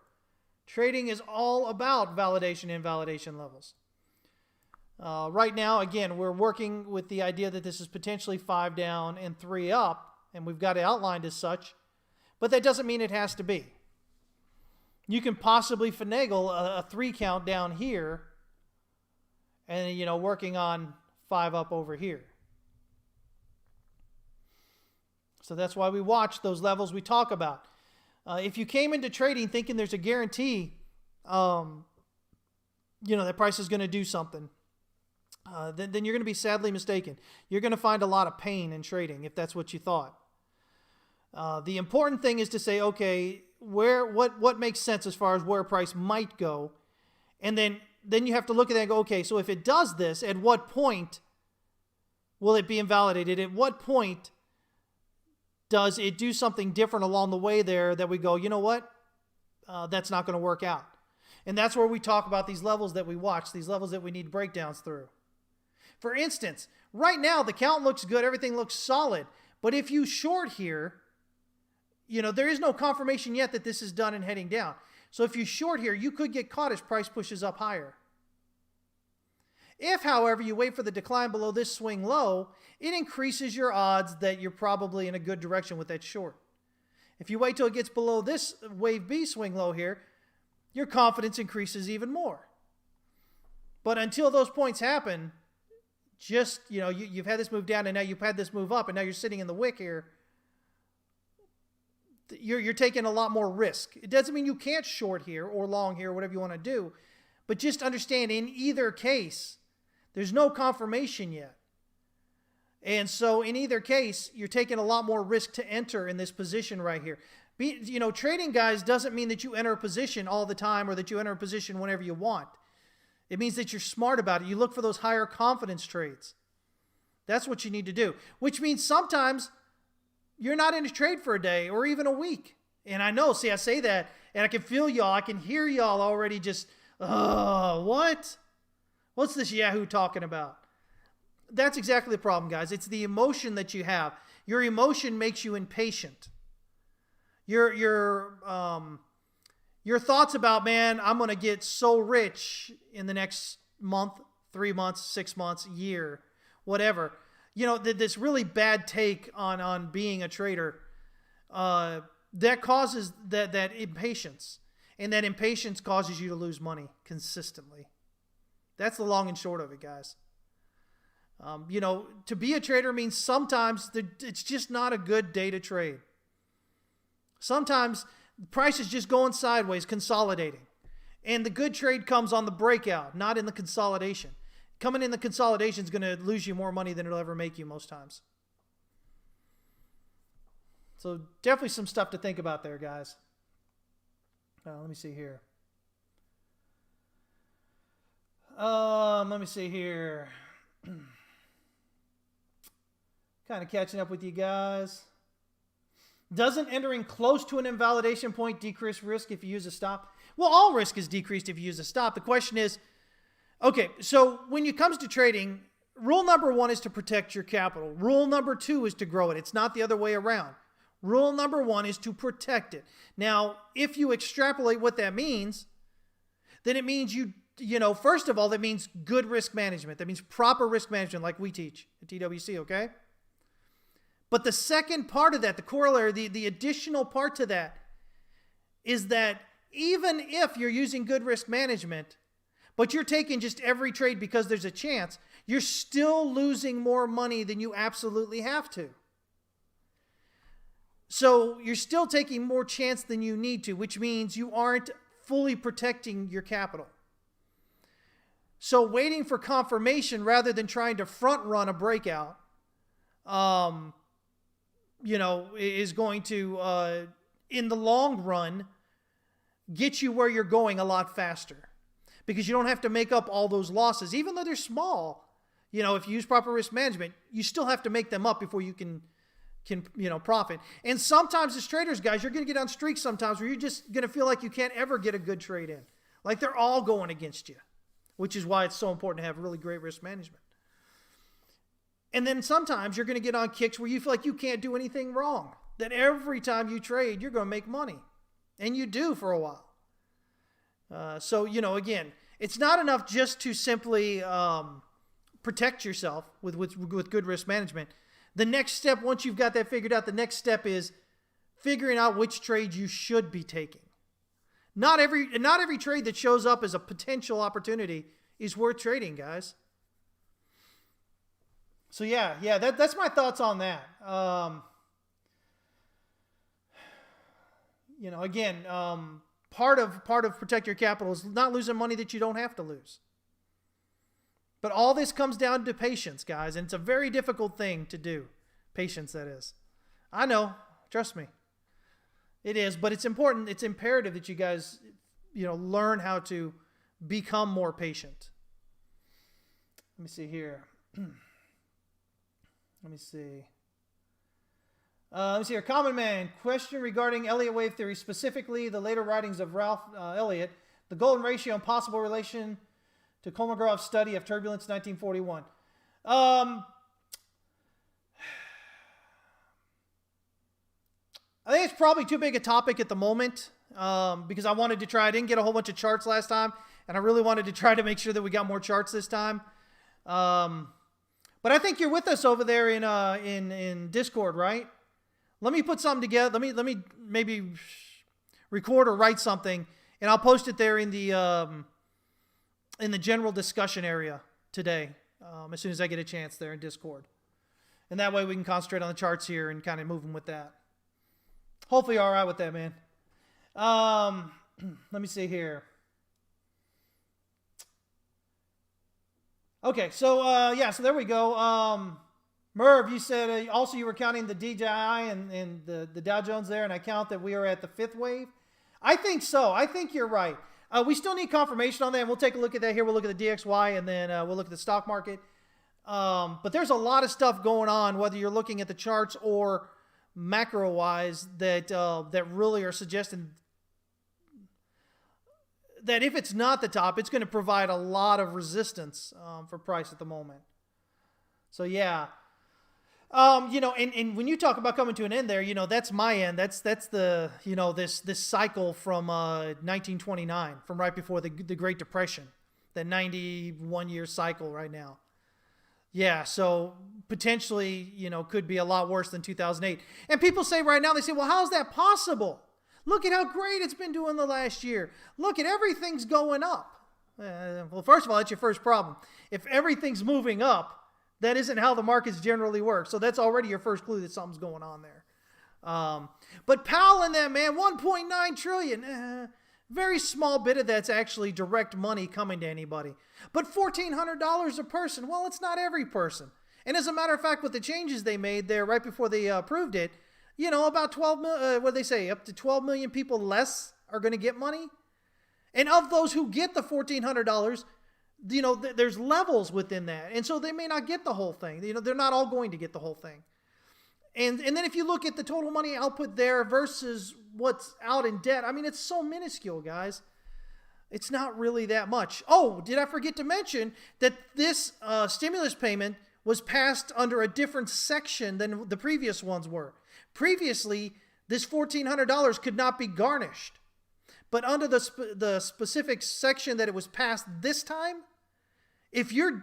trading is all about validation and invalidation levels. Right now, again, we're working with the idea that this is potentially 5 down and 3 up, and we've got it outlined as such, but that doesn't mean it has to be. You can possibly finagle a 3 count down here and, you know, working on 5 up over here. So that's why we watch those levels we talk about. If you came into trading thinking there's a guarantee, you know, that price is going to do something, then you're going to be sadly mistaken. You're going to find a lot of pain in trading if that's what you thought. The important thing is to say, okay, what makes sense as far as where price might go, and then you have to look at that and go, okay, so if it does this, at what point will it be invalidated? At what point does it do something different along the way there that we go, you know what, that's not going to work out? And that's where we talk about these levels that we watch, these levels that we need breakdowns through. For instance, right now the count looks good, everything looks solid, but if you short here, you know, there is no confirmation yet that this is done and heading down. So if you short here, you could get caught as price pushes up higher. If, however, you wait for the decline below this swing low, it increases your odds that you're probably in a good direction with that short. If you wait till it gets below this wave B swing low here, your confidence increases even more. But until those points happen, just, you know, you've had this move down and now you've had this move up and now you're sitting in the wick here. You're taking a lot more risk. It doesn't mean you can't short here or long here, whatever you want to do, but just understand in either case, there's no confirmation yet. And so in either case, you're taking a lot more risk to enter in this position right here. You know, trading, guys, doesn't mean that you enter a position all the time or that you enter a position whenever you want. It means that you're smart about it. You look for those higher confidence trades. That's what you need to do, which means sometimes you're not in a trade for a day or even a week. And I know, see, I say that and I can feel y'all. I can hear y'all already just, what? What's this Yahoo talking about? That's exactly the problem, guys. It's the emotion that you have. Your emotion makes you impatient. Your thoughts about, man, I'm going to get so rich in the next month, 3 months, 6 months, year, whatever. You know, this really bad take on being a trader, that causes that impatience. And that impatience causes you to lose money consistently. That's the long and short of it, guys. You know, to be a trader means sometimes it's just not a good day to trade. Sometimes the price is just going sideways, consolidating. And the good trade comes on the breakout, not in the consolidation. Coming in the consolidation is going to lose you more money than it'll ever make you most times. So definitely some stuff to think about there, guys. Let me see here. Let me see here. Kind of catching up with you guys. Doesn't entering close to an invalidation point decrease risk if you use a stop? Well, all risk is decreased if you use a stop. The question is, okay, so when it comes to trading, rule number 1 is to protect your capital. Rule number 2 is to grow it. It's not the other way around. Rule number 1 is to protect it. Now, if you extrapolate what that means, then it means first of all, that means good risk management. That means proper risk management like we teach at TWC, okay? But the second part of that, the corollary, the additional part to that is that even if you're using good risk management, but you're taking just every trade because there's a chance, you're still losing more money than you absolutely have to. So you're still taking more chance than you need to, which means you aren't fully protecting your capital. So waiting for confirmation rather than trying to front run a breakout, is going to, in the long run, get you where you're going a lot faster. Because you don't have to make up all those losses. Even though they're small, if you use proper risk management, you still have to make them up before you can profit. And sometimes as traders, guys, you're going to get on streaks sometimes where you're just going to feel like you can't ever get a good trade in. Like they're all going against you, which is why it's so important to have really great risk management. And then sometimes you're going to get on kicks where you feel like you can't do anything wrong. That every time you trade, you're going to make money. And you do for a while. Again, it's not enough just to simply protect yourself with good risk management. The next step, once you've got that figured out, the next step is figuring out which trade you should be taking. Not every trade that shows up as a potential opportunity is worth trading, guys. So that's my thoughts on that. Part of protect your capital is not losing money that you don't have to lose. But all this comes down to patience, guys, and it's a very difficult thing to do. Patience, that is. I know, trust me. It is, but it's important. It's imperative that you guys, learn how to become more patient. Let me see here. Let me see here. Common Man, question regarding Elliott Wave theory, specifically the later writings of Ralph Elliott, the golden ratio and possible relation to Kolmogorov's study of turbulence 1941. I think it's probably too big a topic at the moment because I didn't get a whole bunch of charts last time, and I really wanted to try to make sure that we got more charts this time. But I think you're with us over there in Discord, right? Let me put something together. Let me maybe record or write something, and I'll post it there in the general discussion area today, as soon as I get a chance there in Discord. And that way we can concentrate on the charts here and kind of move them with that. Hopefully you're all right with that, man. Let me see here. Okay, so there we go. Merv, you said also you were counting the DXY and the Dow Jones there, and I count that we are at the 5th wave. I think so. I think you're right. We still need confirmation on that, and we'll take a look at that here. We'll look at the DXY, and then we'll look at the stock market. But there's a lot of stuff going on, whether you're looking at the charts or macro-wise, that really are suggesting that if it's not the top, it's going to provide a lot of resistance for price at the moment. So yeah, and when you talk about coming to an end there, that's my end. That's the this cycle from 1929, from right before the Great Depression, that 91-year cycle right now. Yeah, so potentially, could be a lot worse than 2008. And people say right now, they say, well, how's that possible? Look at how great it's been doing the last year. Look at everything's going up. Well, first of all, that's your first problem. If everything's moving up, that isn't how the markets generally work. So that's already your first clue that something's going on there. But Powell and that, man, 1.9 trillion. Very small bit of that's actually direct money coming to anybody. But $1,400 a person, well, it's not every person. And as a matter of fact, with the changes they made there right before they approved it, about 12 million, what do they say, up to 12 million people less are going to get money. And of those who get the $1,400, there's levels within that. And so they may not get the whole thing. They're not all going to get the whole thing. And then if you look at the total money output there versus what's out in debt, I mean, it's so minuscule, guys. It's not really that much. Oh, did I forget to mention that this stimulus payment was passed under a different section than the previous ones were? Previously, this $1,400 could not be garnished. But under the specific section that it was passed this time, if you're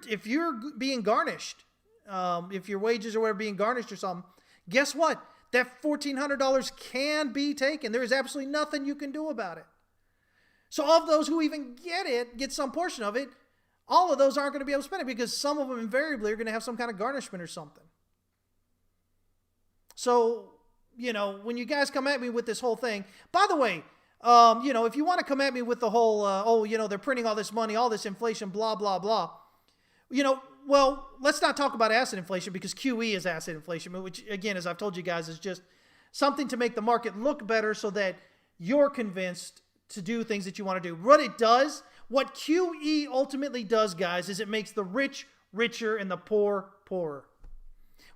being garnished, if your wages or whatever being garnished or something, guess what? That $1,400 can be taken. There is absolutely nothing you can do about it. So of those who even get some portion of it, all of those aren't going to be able to spend it because some of them invariably are going to have some kind of garnishment or something. So, when you guys come at me with this whole thing, by the way, if you want to come at me with the whole, they're printing all this money, all this inflation, blah, blah, blah. Well, let's not talk about asset inflation because QE is asset inflation, which, again, as I've told you guys, is just something to make the market look better so that you're convinced to do things that you want to do. What QE ultimately does, guys, is it makes the rich richer and the poor poorer.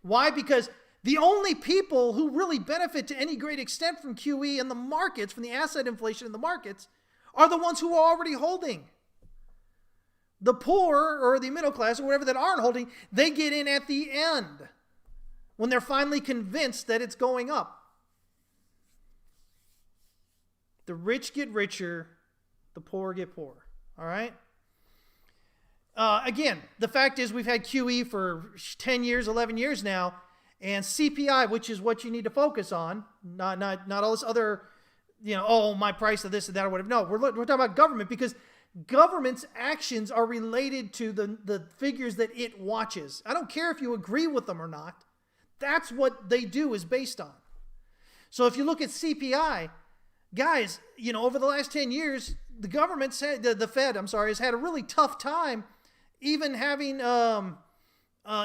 Why? Because the only people who really benefit to any great extent from QE in the markets, from the asset inflation in the markets, are the ones who are already holding. The poor or the middle class or whatever that aren't holding, they get in at the end when they're finally convinced that it's going up. The rich get richer, the poor get poorer. All right? Again, the fact is we've had QE for 10 years, 11 years now, and CPI, which is what you need to focus on, not all this other, my price of this and that or whatever. No, we're talking about government because government's actions are related to the figures that it watches. I don't care if you agree with them or not. That's what they do is based on. So if you look at CPI, guys, over the last 10 years, the government said, the Fed, has had a really tough time even having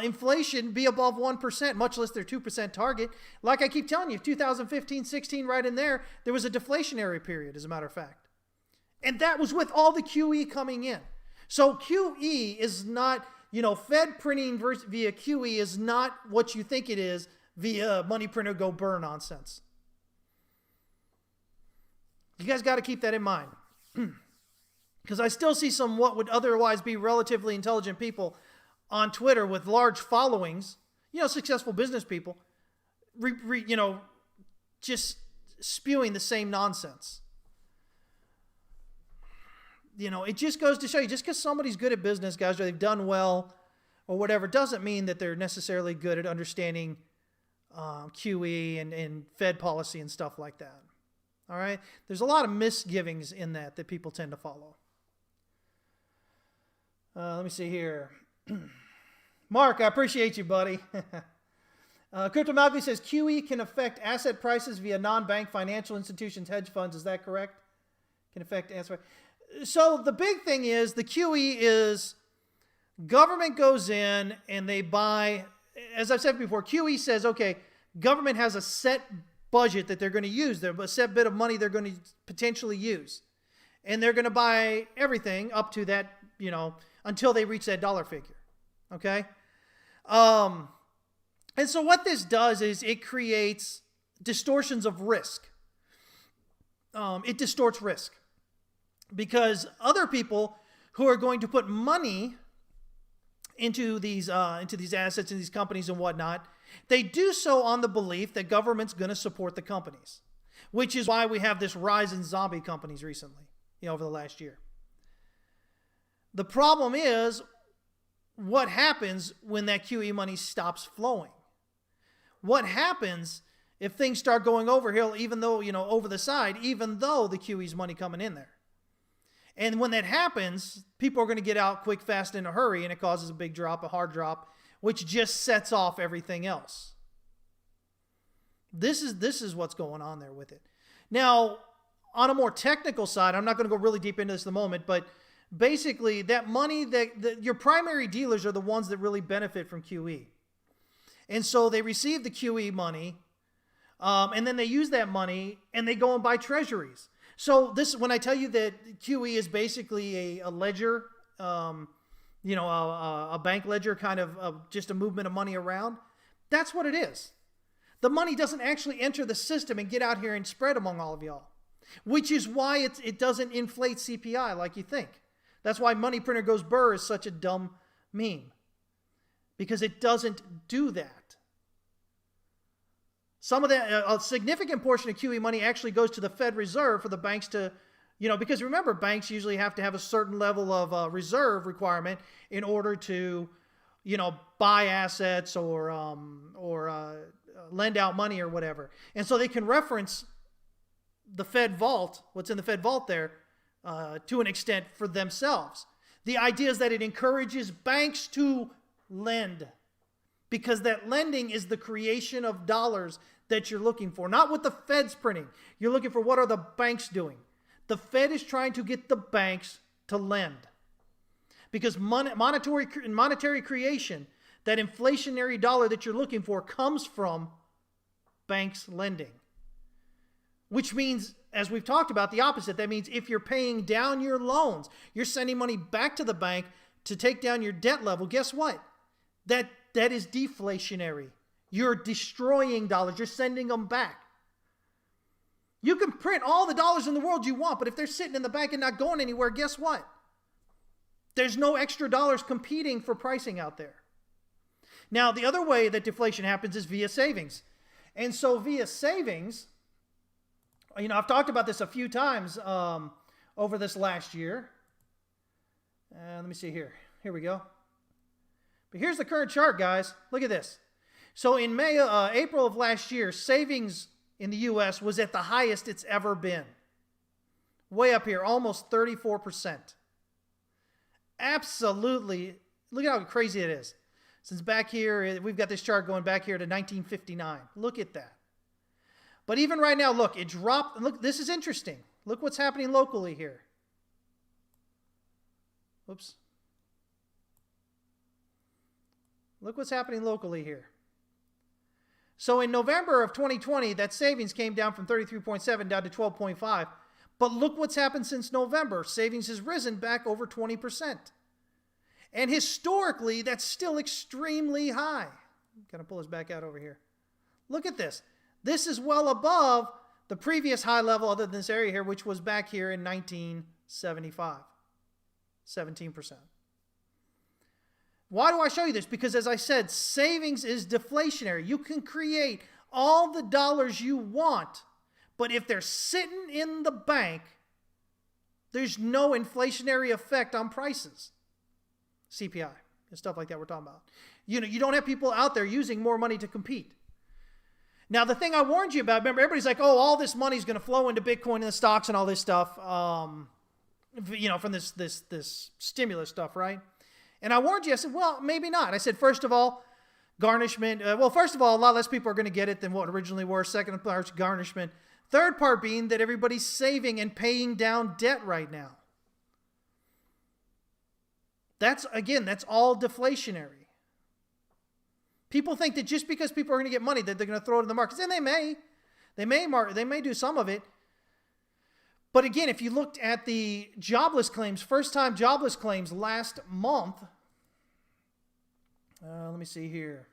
inflation be above 1%, much less their 2% target. Like I keep telling you, 2015, 16, right in there was a deflationary period, as a matter of fact. And that was with all the QE coming in. So QE is not, Fed printing via QE is not what you think it is via money printer go burr nonsense. You guys got to keep that in mind. Because I still see some what would otherwise be relatively intelligent people on Twitter with large followings, successful business people, just spewing the same nonsense. It just goes to show you, just because somebody's good at business, guys, or they've done well or whatever, doesn't mean that they're necessarily good at understanding QE and Fed policy and stuff like that. All right? There's a lot of misgivings in that people tend to follow. Let me see here. Mark, I appreciate you, buddy. Crypto Malky says QE can affect asset prices via non-bank financial institutions, hedge funds. Is that correct? Can affect asset. So the big thing is the QE is government goes in and they buy, as I've said before, QE says, okay, government has a set budget that they're going to use. There's a set bit of money they're going to potentially use. And they're going to buy everything up to that, until they reach that dollar figure. Okay? And so what this does is it creates distortions of risk. It distorts risk. Because other people who are going to put money into these assets, in these companies and whatnot, they do so on the belief that government's going to support the companies, which is why we have this rise in zombie companies recently, over the last year. The problem is what happens when that QE money stops flowing. What happens if things start going overhill, even though, over the side, even though the QE's money coming in there. And when that happens, people are going to get out quick, fast, in a hurry, and it causes a big drop, a hard drop, which just sets off everything else. This is what's going on there with it. Now, on a more technical side, I'm not going to go really deep into this at the moment, but basically that money, your primary dealers are the ones that really benefit from QE. And so they receive the QE money, and then they use that money, and they go and buy treasuries. So when I tell you that QE is basically a ledger, a bank ledger, kind of just a movement of money around. That's what it is. The money doesn't actually enter the system and get out here and spread among all of y'all, which is why it doesn't inflate CPI like you think. That's why money printer goes burr is such a dumb meme, because it doesn't do that. Some of that, a significant portion of QE money actually goes to the Fed Reserve for the banks to, because remember, banks usually have to have a certain level of reserve requirement in order to, buy assets or lend out money or whatever. And so they can reference the Fed vault, what's in the Fed vault there, to an extent for themselves. The idea is that it encourages banks to lend, because that lending is the creation of dollars that you're looking for, not what the Fed's printing. You're looking for what are the banks doing. The Fed is trying to get the banks to lend, because monetary creation, that inflationary dollar that you're looking for, comes from banks lending, which means, as we've talked about, the opposite. That means if you're paying down your loans, you're sending money back to the bank to take down your debt level, guess what? That is deflationary. You're destroying dollars. You're sending them back. You can print all the dollars in the world you want, but if they're sitting in the bank and not going anywhere, guess what? There's no extra dollars competing for pricing out there. Now, the other way that deflation happens is via savings. And so via savings, I've talked about this a few times over this last year. Let me see here. Here we go. But here's the current chart, guys. Look at this. So in April of last year, savings in the U.S. was at the highest it's ever been. Way up here, almost 34%. Absolutely. Look at how crazy it is. Since back here, we've got this chart going back here to 1959. Look at that. But even right now, look, it dropped. Look, this is interesting. Look what's happening locally here. Oops. Look what's happening locally here. So in November of 2020, that savings came down from 33.7 down to 12.5. But look what's happened since November. Savings has risen back over 20%. And historically, that's still extremely high. I'm going to pull this back out over here. Look at this. This is well above the previous high level other than this area here, which was back here in 1975. 17%. Why do I show you this? Because as I said, savings is deflationary. You can create all the dollars you want, but if they're sitting in the bank, there's no inflationary effect on prices. CPI and stuff like that we're talking about. You don't have people out there using more money to compete. Now, the thing I warned you about, remember, everybody's like, oh, all this money's going to flow into Bitcoin and the stocks and all this stuff, from this stimulus stuff, right? And I warned you, I said, well, maybe not. I said, first of all, garnishment. First of all, a lot less people are going to get it than what originally were. Second part, garnishment. Third part being that everybody's saving and paying down debt right now. That's all deflationary. People think that just because people are going to get money that they're going to throw it in the markets, and they may do some of it. But again, if you looked at the jobless claims, first-time jobless claims last month, let me see here.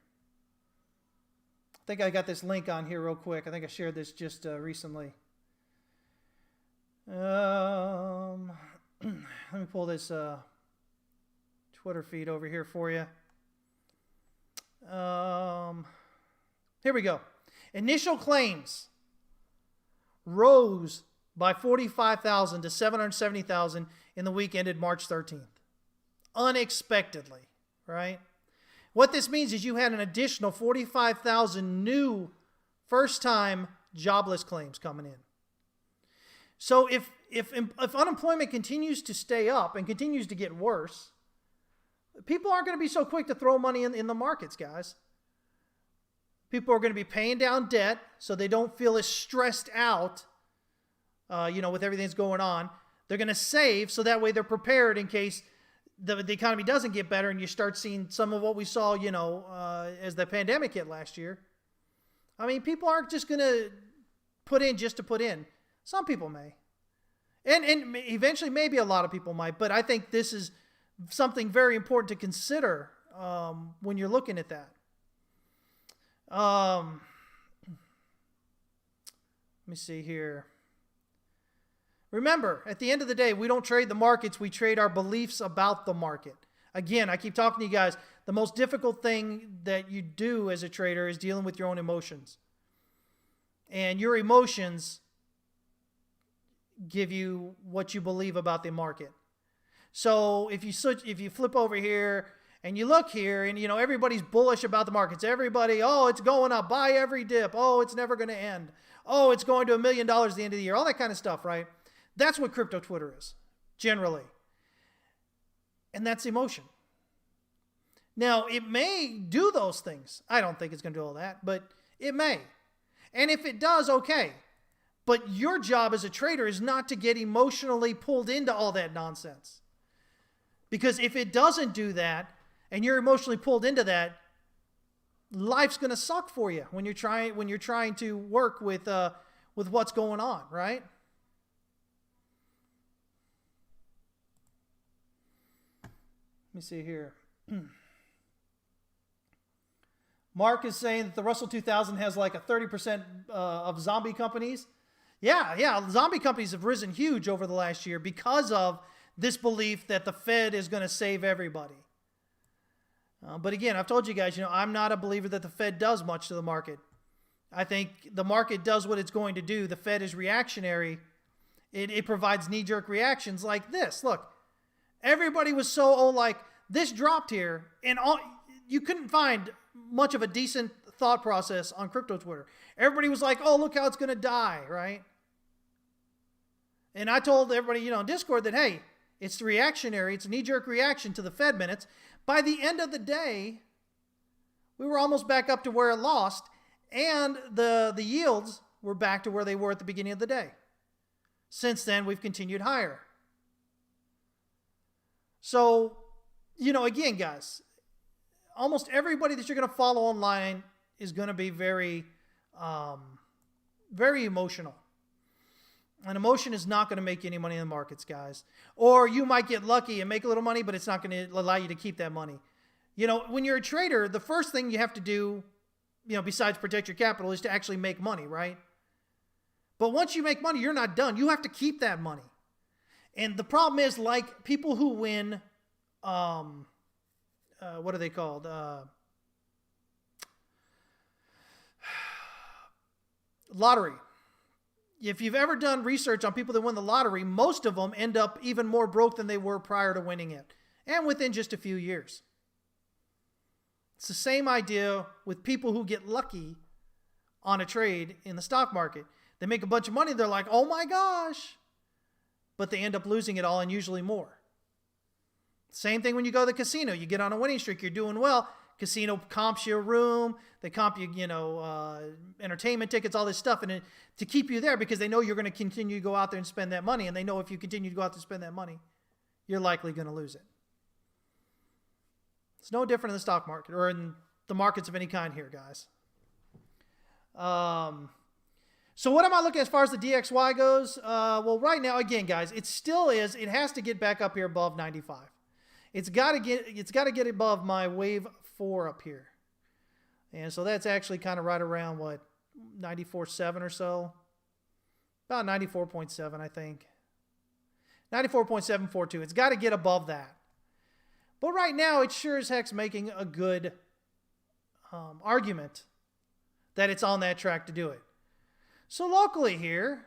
I think I got this link on here real quick. I think I shared this just recently. Let me pull this Twitter feed over here for you. Here we go. Initial claims rose by 45,000 to 770,000 in the week ended March 13th. Unexpectedly, right? What this means is you had an additional 45,000 new first-time jobless claims coming in. So if unemployment continues to stay up and continues to get worse, people aren't going to be so quick to throw money in the markets, guys. People are going to be paying down debt so they don't feel as stressed out, with everything that's going on. They're going to save so that way they're prepared in case the economy doesn't get better and you start seeing some of what we saw, as the pandemic hit last year. I mean, people aren't just going to put in just to put in. Some people may. And eventually maybe a lot of people might, but I think this is something very important to consider when you're looking at that. Let me see here. Remember, at the end of the day, we don't trade the markets. We trade our beliefs about the market. Again, I keep talking to you guys. The most difficult thing that you do as a trader is dealing with your own emotions. And your emotions give you what you believe about the market. So if you flip over here and you look here and, you know, everybody's bullish about the markets. Everybody, oh, it's going up. Buy every dip. Oh, it's never going to end. Oh, it's going to $1 million at the end of the year. All that kind of stuff, right? That's what crypto Twitter is, generally. And that's emotion. Now, it may do those things. I don't think it's going to do all that, but it may. And if it does, okay. But your job as a trader is not to get emotionally pulled into all that nonsense. Because if it doesn't do that, and you're emotionally pulled into that, life's going to suck for you when you're trying to work with what's going on, right? Let me see here. Mark is saying that the Russell 2000 has like a 30% of zombie companies. Yeah, zombie companies have risen huge over the last year because of this belief that the Fed is going to save everybody. But again, I've told you guys, I'm not a believer that the Fed does much to the market. I think the market does what it's going to do. The Fed is reactionary. It provides knee-jerk reactions like this. Look, everybody was so, like, this dropped here, and you couldn't find much of a decent thought process on crypto Twitter. Everybody was like, oh, look how it's going to die, right? And I told everybody, in Discord that, hey, it's reactionary. It's a knee-jerk reaction to the Fed minutes. By the end of the day, we were almost back up to where it lost, and the yields were back to where they were at the beginning of the day. Since then, we've continued higher. So, again, guys, almost everybody that you're going to follow online is going to be very, very emotional. And emotion is not going to make you any money in the markets, guys. Or you might get lucky and make a little money, but it's not going to allow you to keep that money. When you're a trader, the first thing you have to do, besides protect your capital, is to actually make money, right? But once you make money, you're not done. You have to keep that money. And the problem is, like people who win, what are they called? Lottery. If you've ever done research on people that win the lottery, most of them end up even more broke than they were prior to winning it, and within just a few years. It's the same idea with people who get lucky on a trade in the stock market. They make a bunch of money, they're like, oh my gosh, but they end up losing it all, and usually more. Same thing when you go to the casino. You get on a winning streak, you're doing well. Casino comps you a room, they comp you, entertainment tickets, all this stuff, and to keep you there because they know you're going to continue to go out there and spend that money, and they know if you continue to go out there and spend that money, you're likely going to lose it. It's no different in the stock market or in the markets of any kind here, guys. So what am I looking at as far as the DXY goes? Well, right now, again, guys, it has to get back up here above 95. It's got to get above my wave 4 up here. And so that's actually kind of right around, 94.7 or so? About 94.7, I think. 94.742. It's got to get above that. But right now, it sure as heck's making a good argument that it's on that track to do it. So locally here,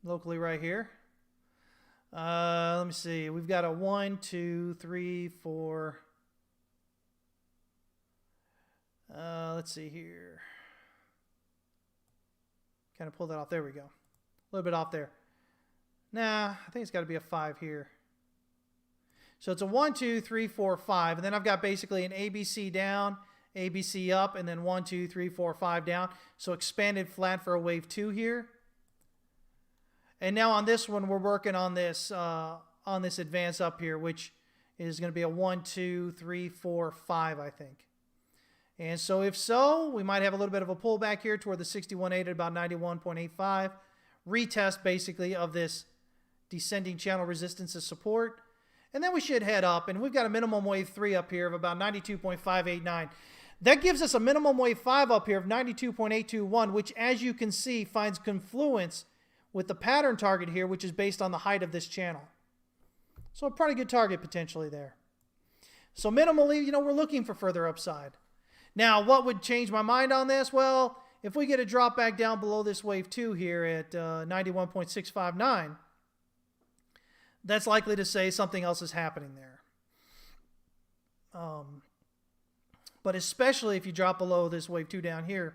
locally right here, let me see. We've got a 1, 2, 3, 4. Let's see here. Kind of pull that off. There we go. A little bit off there. Nah, I think it's got to be a 5 here. So it's a 1, 2, 3, 4, 5. And then I've got basically an ABC down, ABC up, and then 1, 2, 3, 4, 5 down. So expanded flat for a wave 2 here. And now on this one, we're working on this advance up here, which is going to be a 1, 2, 3, 4, 5, I think. And so if so, we might have a little bit of a pullback here toward the 61.8 at about 91.85. Retest basically of this descending channel resistance as support. And then we should head up, and we've got a minimum wave 3 up here of about 92.589. That gives us a minimum wave 5 up here of 92.821, which, as you can see, finds confluence with the pattern target here, which is based on the height of this channel. So a pretty good target potentially there. So minimally, we're looking for further upside. Now, what would change my mind on this? Well, if we get a drop back down below this wave 2 here at 91.659, that's likely to say something else is happening there. But especially if you drop below this wave 2 down here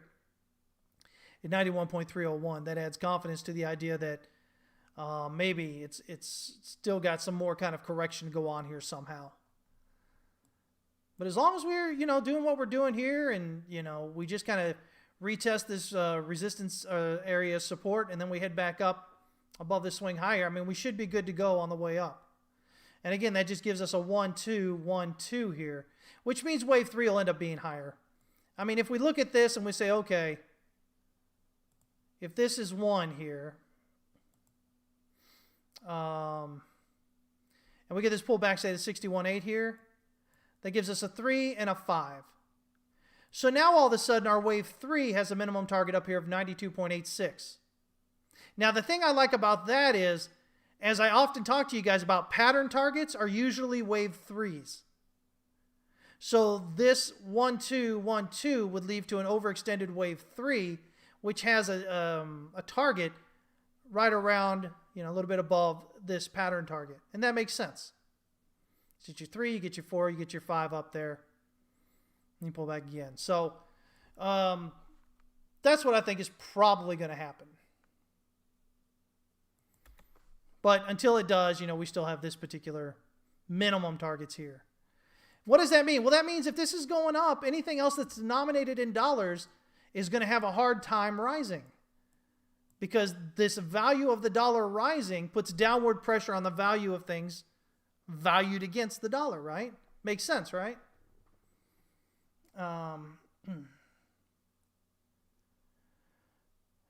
at 91.301, that adds confidence to the idea that maybe it's still got some more kind of correction to go on here somehow. But as long as we're, doing what we're doing here and, we just kind of retest this resistance area support and then we head back up above the swing higher, I mean, we should be good to go on the way up. And again, that just gives us a 1-2, 1-2 here, which means wave 3 will end up being higher. I mean, if we look at this and we say, okay, if this is 1 here, and we get this pullback, say, to 61.8 here, that gives us a 3 and a 5. So now all of a sudden our wave 3 has a minimum target up here of 92.86. Now the thing I like about that is, as I often talk to you guys about, pattern targets are usually wave 3s. So this 1-2, 1-2 would lead to an overextended wave 3, which has a target right around, a little bit above this pattern target. And that makes sense. You get your 3, you get your 4, you get your 5 up there. And you pull back again. So that's what I think is probably going to happen. But until it does, we still have this particular minimum targets here. What does that mean? Well, that means if this is going up, anything else that's denominated in dollars is going to have a hard time rising. Because this value of the dollar rising puts downward pressure on the value of things valued against the dollar, right? Makes sense, right?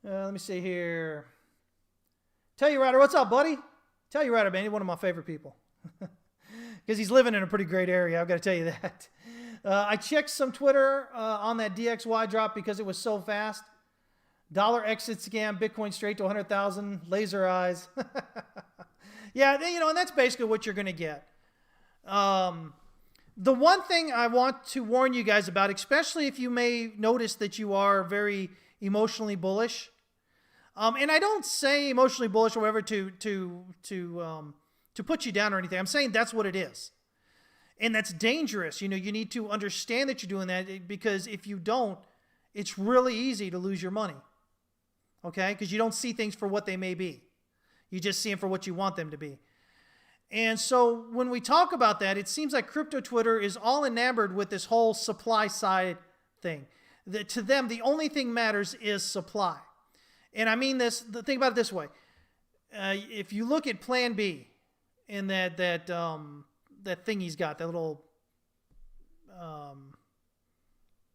Let me see here. Telluride, what's up, buddy? Telluride, man, he's one of my favorite people. Because he's living in a pretty great area, I've got to tell you that. I checked some Twitter on that DXY drop because it was so fast. Dollar exit scam, Bitcoin straight to 100,000, laser eyes. Yeah, and that's basically what you're going to get. The one thing I want to warn you guys about, especially if you may notice that you are very emotionally bullish, and I don't say emotionally bullish or whatever to put you down or anything. I'm saying that's what it is. And that's dangerous. You need to understand that you're doing that, because if you don't, it's really easy to lose your money. Okay? Because you don't see things for what they may be. You just see them for what you want them to be. And so when we talk about that, it seems like crypto Twitter is all enamored with this whole supply side thing. To them, the only thing matters is supply. And I mean this, think about it this way. If you look at Plan B in that thing he's got, that little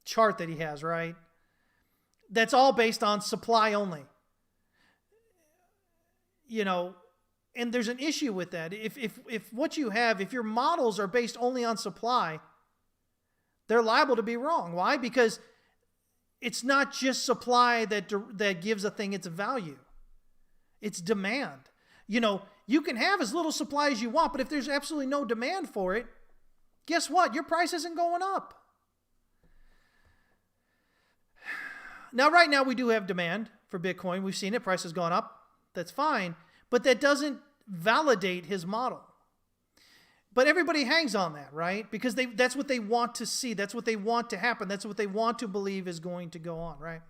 chart that he has, right? That's all based on supply only. And there's an issue with that. If what you have, if your models are based only on supply, they're liable to be wrong. Why? Because it's not just supply that gives a thing its value. It's demand. You can have as little supply as you want, but if there's absolutely no demand for it, guess what? Your price isn't going up. Now, right now, we do have demand for Bitcoin. We've seen it. Price has gone up. That's fine. But that doesn't validate his model. But everybody hangs on that, right? Because that's what they want to see. That's what they want to happen. That's what they want to believe is going to go on, right?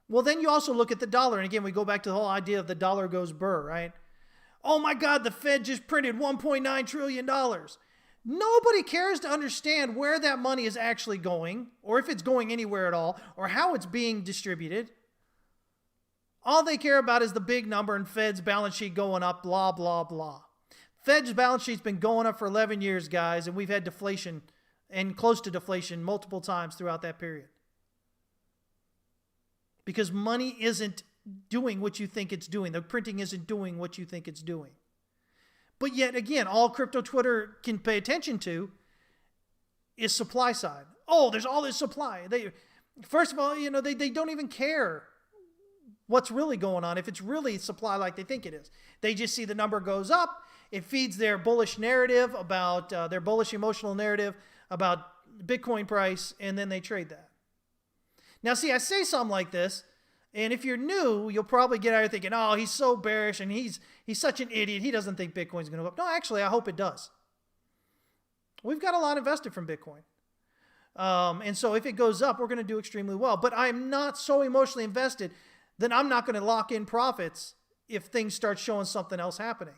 Well, then you also look at the dollar. And again, we go back to the whole idea of the dollar goes burr, right? Oh my God, the Fed just printed $1.9 trillion. Nobody cares to understand where that money is actually going, or if it's going anywhere at all, or how it's being distributed. All they care about is the big number and Fed's balance sheet going up, blah, blah, blah. Fed's balance sheet's been going up for 11 years, guys, and we've had deflation and close to deflation multiple times throughout that period. Because money isn't doing what you think it's doing. The printing isn't doing what you think it's doing. But yet again, all crypto Twitter can pay attention to is supply side. Oh, there's all this supply. First of all, they don't even care what's really going on, if it's really supply like they think it is. They just see the number goes up. It feeds their bullish narrative about, their bullish emotional narrative about Bitcoin price, and then they trade that. Now, see, I say something like this, and if you're new, you'll probably get out here thinking, oh, he's so bearish, and he's such an idiot. He doesn't think Bitcoin's going to go up. No, actually, I hope it does. We've got a lot invested from Bitcoin. And so if it goes up, we're going to do extremely well. But I'm not so emotionally invested that I'm not going to lock in profits if things start showing something else happening.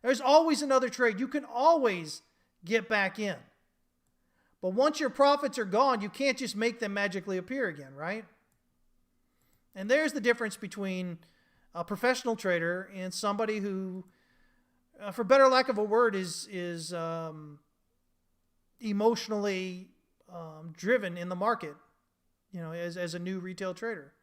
There's always another trade. You can always get back in. But once your profits are gone, you can't just make them magically appear again, right? And there's the difference between a professional trader and somebody who, for better lack of a word, is emotionally driven in the market, as a new retail trader.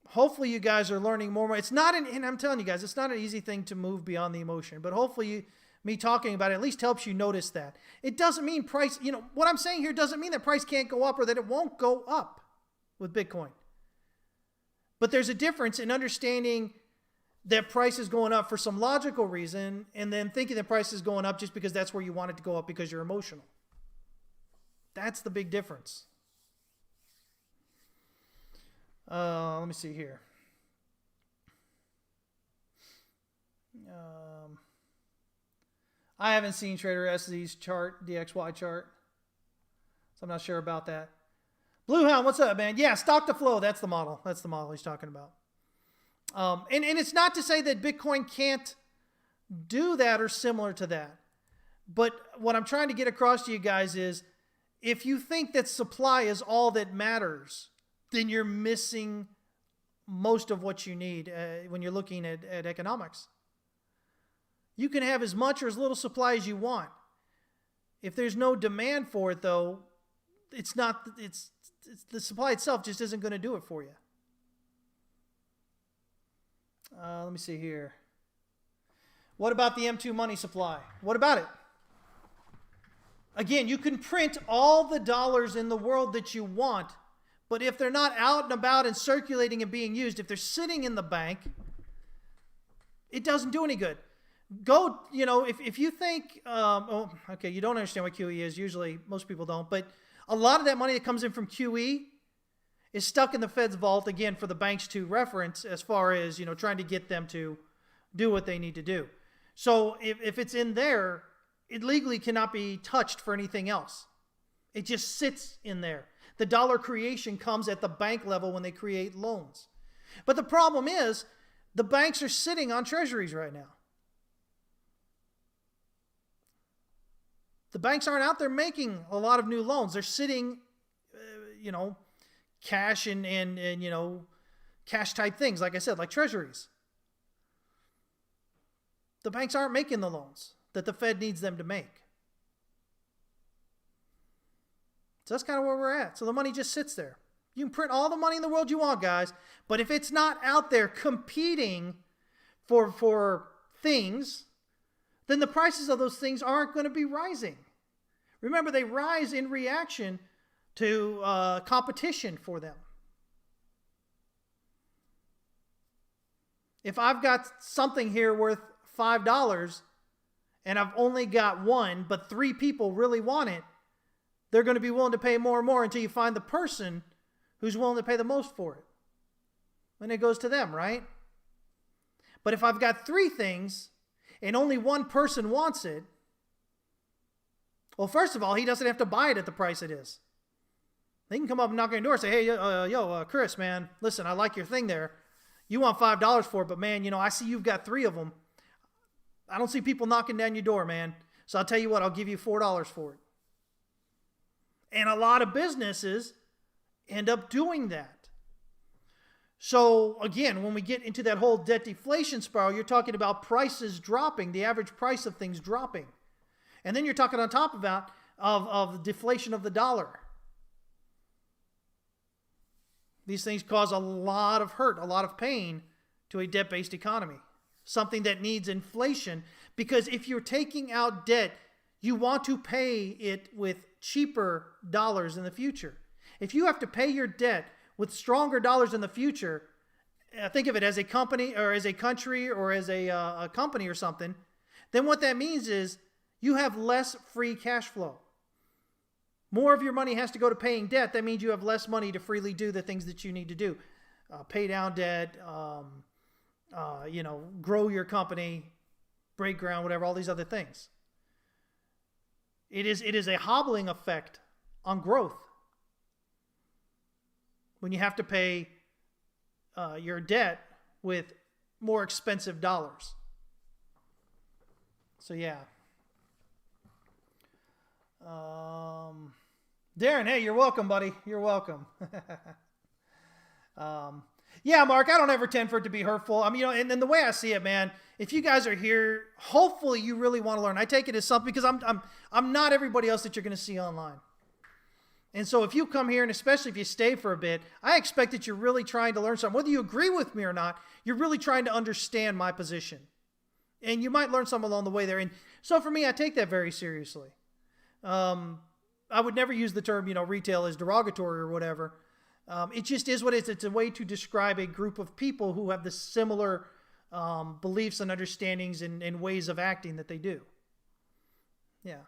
Hopefully you guys are learning more. It's not and I'm telling you guys, it's not an easy thing to move beyond the emotion, but hopefully me talking about it at least helps you notice that. It doesn't mean price, what I'm saying here doesn't mean that price can't go up or that it won't go up with Bitcoin. But there's a difference in understanding that price is going up for some logical reason and then thinking that price is going up just because that's where you want it to go up because you're emotional. That's the big difference. Let me see here. I haven't seen Trader SZ's chart, DXY chart, so I'm not sure about that. Bluehound, what's up, man? Yeah, stock to flow. That's the model. That's the model he's talking about. And it's not to say that Bitcoin can't do that or similar to that. But what I'm trying to get across to you guys is if you think that supply is all that matters, then you're missing most of what you need when you're looking at economics. You can have as much or as little supply as you want. If there's no demand for it, though, it's the supply itself just isn't going to do it for you. Let me see here. What about the M2 money supply? What about it? Again, you can print all the dollars in the world that you want, but if they're not out and about and circulating and being used, if they're sitting in the bank, it doesn't do any good. Go, if you think, okay, you don't understand what QE is. Usually, most people don't. But a lot of that money that comes in from QE is stuck in the Fed's vault, again, for the banks to reference as far as, trying to get them to do what they need to do. So if it's in there, it legally cannot be touched for anything else. It just sits in there. The dollar creation comes at the bank level when they create loans. But the problem is the banks are sitting on treasuries right now. The banks aren't out there making a lot of new loans. They're sitting, cash and cash type things, like I said, like treasuries. The banks aren't making the loans that the Fed needs them to make. So that's kind of where we're at. So the money just sits there. You can print all the money in the world you want, guys, but if it's not out there competing for things, then the prices of those things aren't going to be rising. Remember, they rise in reaction to competition for them. If I've got something here worth $5 and I've only got one, but 3 people really want it, they're going to be willing to pay more and more until you find the person who's willing to pay the most for it. And it goes to them, right? But if I've got 3 things and only one person wants it, well, first of all, he doesn't have to buy it at the price it is. They can come up and knock on your door and say, hey, Chris, man, listen, I like your thing there. You want $5 for it, but man, I see you've got 3 of them. I don't see people knocking down your door, man. So I'll tell you what, I'll give you $4 for it. And a lot of businesses end up doing that. So again, when we get into that whole debt deflation spiral, you're talking about prices dropping, the average price of things dropping. And then you're talking on top of that of the deflation of the dollar. These things cause a lot of hurt, a lot of pain to a debt-based economy. something that needs inflation, because if you're taking out debt, you want to pay it with cheaper dollars in the future. If you have to pay your debt with stronger dollars in the future, think of it as a company or as a country or as a company or something, then what that means is you have less free cash flow. More of your money has to go to paying debt. That means you have less money to freely do the things that you need to do. Pay down debt, grow your company, break ground, whatever, all these other things. It is a hobbling effect on growth when you have to pay your debt with more expensive dollars. So yeah. Darren, hey, you're welcome, buddy. You're welcome. Yeah, Mark, I don't ever tend for it to be hurtful. I mean, and then the way I see it, man, if you guys are here, hopefully you really want to learn. I take it as something because I'm not everybody else that you're going to see online. And so if you come here, and especially if you stay for a bit, I expect that you're really trying to learn something. Whether you agree with me or not, you're really trying to understand my position. And you might learn something along the way there. And so for me, I take that very seriously. I would never use the term, retail as derogatory or whatever. It just is what it is. It's a way to describe a group of people who have the similar beliefs and understandings and ways of acting that they do. Yeah.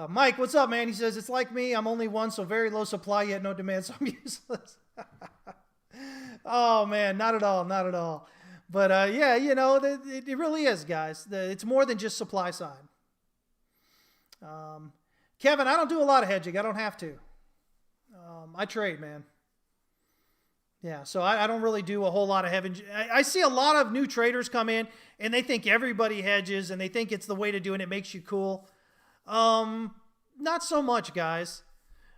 Mike, what's up, man? He says, it's like me. I'm only one, so very low supply, yet no demand, so I'm useless. Oh, man, not at all, not at all. But, yeah, it really is, guys. It's more than just supply side. Kevin, I don't do a lot of hedging. I don't have to. I trade, man. Yeah, so I don't really do a whole lot of hedging. I see a lot of new traders come in, and they think everybody hedges, and they think it's the way to do it, and it makes you cool. Not so much, guys.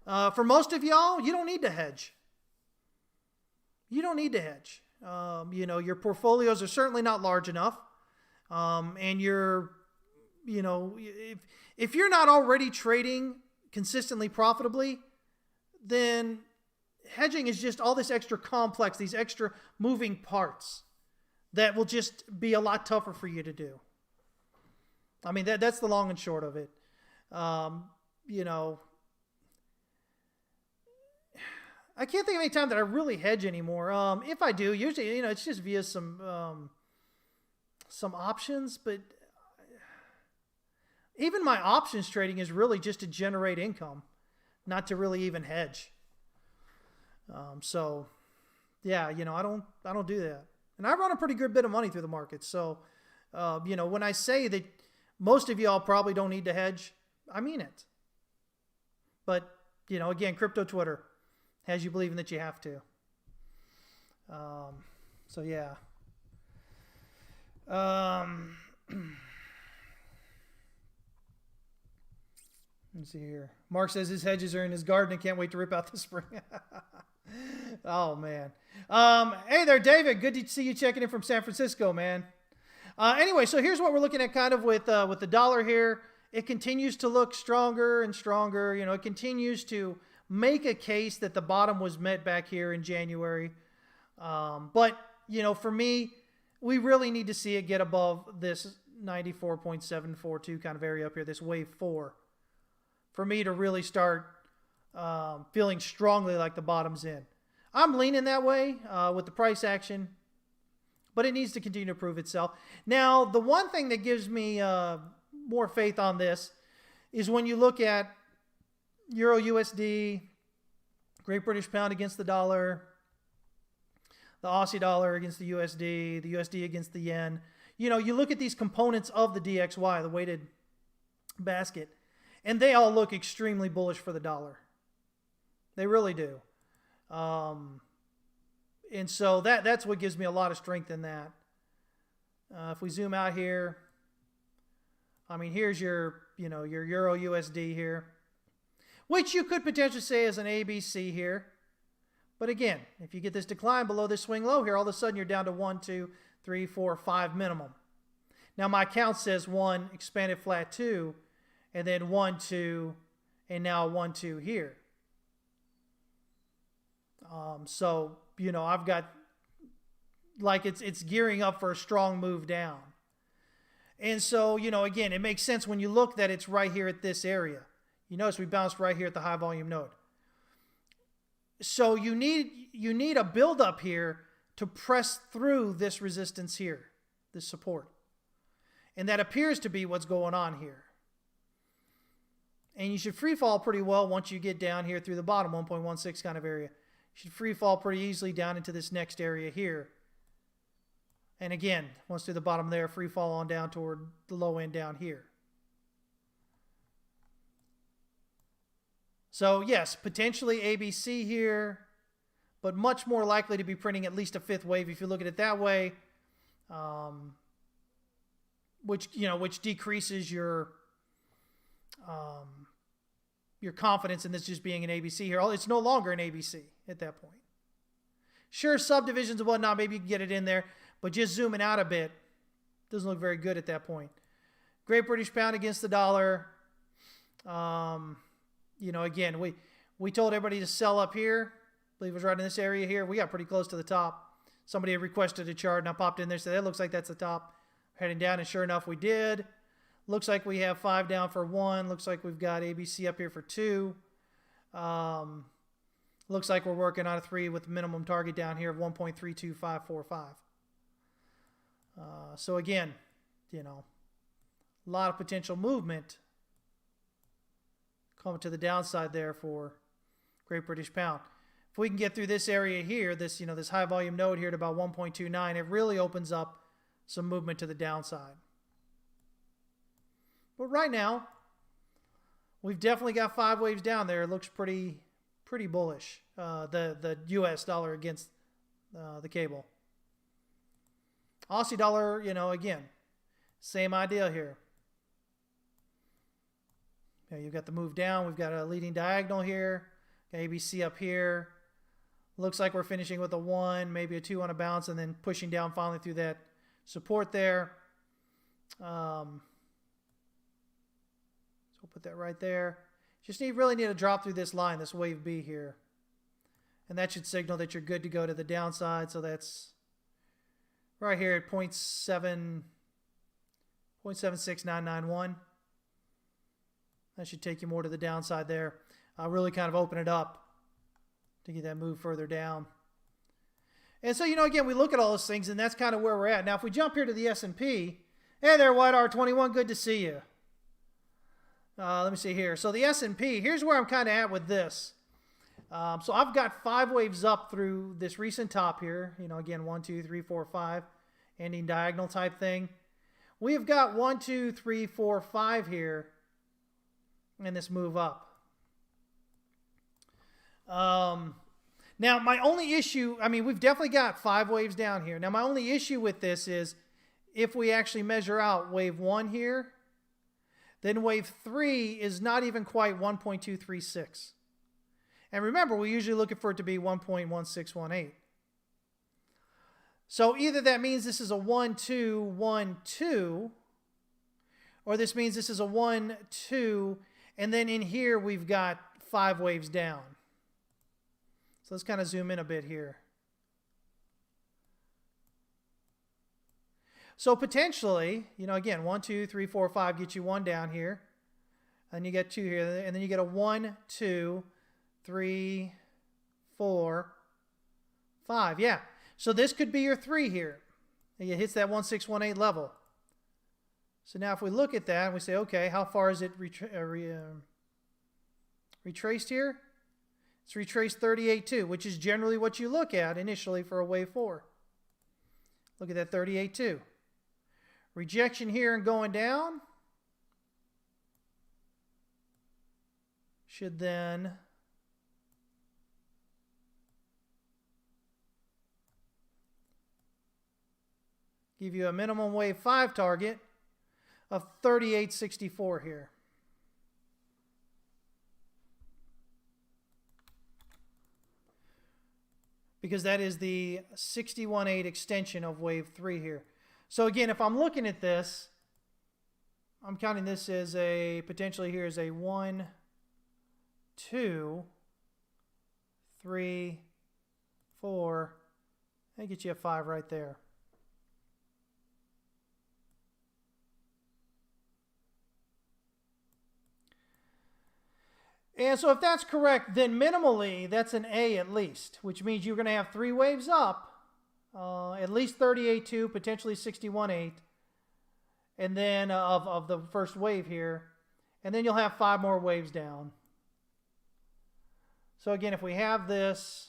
For most of y'all, you don't need to hedge. You don't need to hedge. Your portfolios are certainly not large enough. And if you're not already trading consistently profitably, then hedging is just all this extra complex, these extra moving parts that will just be a lot tougher for you to do. I mean, that's the long and short of it. I can't think of any time that I really hedge anymore. If I do, usually, it's just via some options, but even my options trading is really just to generate income, not to really even hedge. So yeah, I don't do that. And I run a pretty good bit of money through the market. So, when I say that most of y'all probably don't need to hedge, I mean it. But, again, crypto Twitter has you believing that you have to. So yeah. Let's see here. Mark says his hedges are in his garden and can't wait to rip out this spring. Oh, man. Hey there, David. Good to see you checking in from San Francisco, man. Anyway, so here's what we're looking at kind of with the dollar here. It continues to look stronger and stronger. It continues to make a case that the bottom was met back here in January. But, for me, we really need to see it get above this 94.742 kind of area up here, this wave 4, for me to really start feeling strongly like the bottom's in. I'm leaning that way with the price action, but it needs to continue to prove itself. Now, the one thing that gives me more faith on this is when you look at Euro USD, Great British Pound against the dollar, the Aussie dollar against the USD against the yen. You look at these components of the DXY, the weighted basket, and they all look extremely bullish for the dollar. They really do. And so that's what gives me a lot of strength in that. If we zoom out here, I mean, here's your Euro USD here, which you could potentially say is an ABC here. But again, if you get this decline below this swing low here, all of a sudden you're down to 1, 2, 3, 4, 5 minimum. Now my count says 1, expanded flat 2, and then 1, 2, and now 1, 2 here. So, I've got, like it's gearing up for a strong move down. And so, you know, again, it makes sense when you look that it's right here at this area. You notice we bounced right here at the high volume node. So you need a buildup here to press through this resistance here, this support. And that appears to be what's going on here. And you should free fall pretty well once you get down here through the bottom, 1.16 kind of area. You should free fall pretty easily down into this next area here. And again, once through the bottom there, free fall on down toward the low end down here. So yes, potentially ABC here, but much more likely to be printing at least a fifth wave if you look at it that way, which decreases your confidence in this just being an ABC here. It's no longer an ABC at that point. Sure, subdivisions and whatnot, maybe you can get it in there, but just zooming out a bit doesn't look very good at that point. Great British Pound against the dollar. You know, again, we told everybody to sell up here. I believe it was right in this area here. We got pretty close to the top. Somebody had requested a chart, and I popped in there and said, that looks like that's the top. Heading down, and sure enough, we did. Looks like we have 5 down for 1. Looks like we've got ABC up here for 2. Looks like we're working on a 3 with the minimum target down here of 1.32545. So again, you know, a lot of potential movement coming to the downside there for Great British Pound. If we can get through this area here, this high volume node here at about 1.29, it really opens up some movement to the downside. But right now, we've definitely got 5 waves down there. It looks pretty bullish. The U.S. dollar against the cable. Aussie dollar, you know, again, same idea here. You've got the move down. We've got a leading diagonal here. Got ABC up here. Looks like we're finishing with a 1, maybe a 2 on a bounce, and then pushing down finally through that support there. So we'll put that right there. Just really need to drop through this line, this wave B here. And that should signal that you're good to go to the downside. So that's right here at 0.76991. That should take you more to the downside there. Really kind of open it up to get that move further down. And so, you know, again, we look at all those things, and that's kind of where we're at. Now, if we jump here to the S&P, hey there, White R21, good to see you. Let me see here. So the S&P, here's where I'm kind of at with this. So I've got 5 waves up through this recent top here. You know, again, 1, 2, 3, 4, 5, ending diagonal type thing. We've got 1, 2, 3, 4, 5 here, and this move up. Now, my only issue, I mean, we've definitely got 5 waves down here. Now, my only issue with this is if we actually measure out wave 1 here, then wave 3 is not even quite 1.236. And remember, we're usually looking for it to be 1.1618. So either that means this is a 1, 2, 1, 2, or this means this is a 1, 2, and then in here we've got 5 waves down. So let's kind of zoom in a bit here. So potentially, you know, again, 1, 2, 3, 4, 5 get you 1 down here. And you get 2 here. And then you get a 1, 2, 3, 4, 5. Yeah. So this could be your 3 here. It hits that 1618 level. So now if we look at that and we say, okay, how far is it retraced here? It's retraced 38.2, which is generally what you look at initially for a wave 4. Look at that 38.2. Rejection here and going down should then give you a minimum wave 5 target of 38.64 here. Because that is the 61.8 extension of wave 3 here. So again, if I'm looking at this, I'm counting this as a, potentially here is a 1, 2, 3, 4, That gets you a 5 right there. And so if that's correct, then minimally, that's an A at least, which means you're going to have 3 waves up, at least 38.2, potentially 61.8, and then of the first wave here, and then you'll have 5 more waves down. So again, if we have this,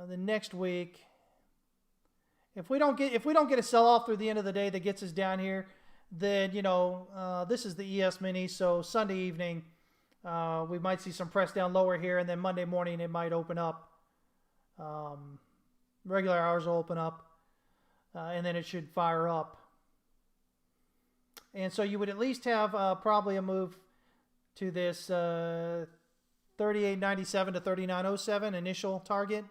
the next week, if we don't get a sell-off through the end of the day that gets us down here, then, you know, this is the ES mini, so Sunday evening, we might see some press down lower here, and then Monday morning it might open up. Regular hours will open up, and then it should fire up. And so you would at least have probably a move to this 38.97 to 39.07 initial target.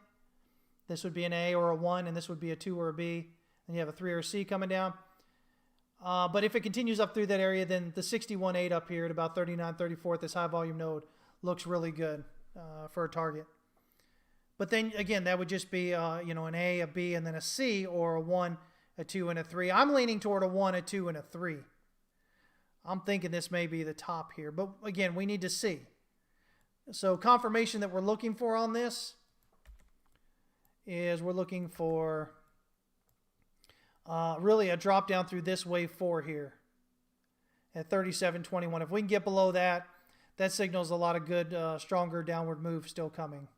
This would be an A or a 1, and this would be a 2 or a B. And you have a 3 or a C coming down. But if it continues up through that area, then the 61.8 up here at about 39.34 at this high volume node looks really good for a target. But then again, that would just be you know, an A, a B, and then a C, or a 1, a 2, and a 3. I'm leaning toward a 1, a 2, and a 3. I'm thinking this may be the top here, but again, we need to see. So confirmation that we're looking for on this is we're looking for really a drop down through this wave 4 here at 37.21. If we can get below that, that signals a lot of good, stronger downward move still coming.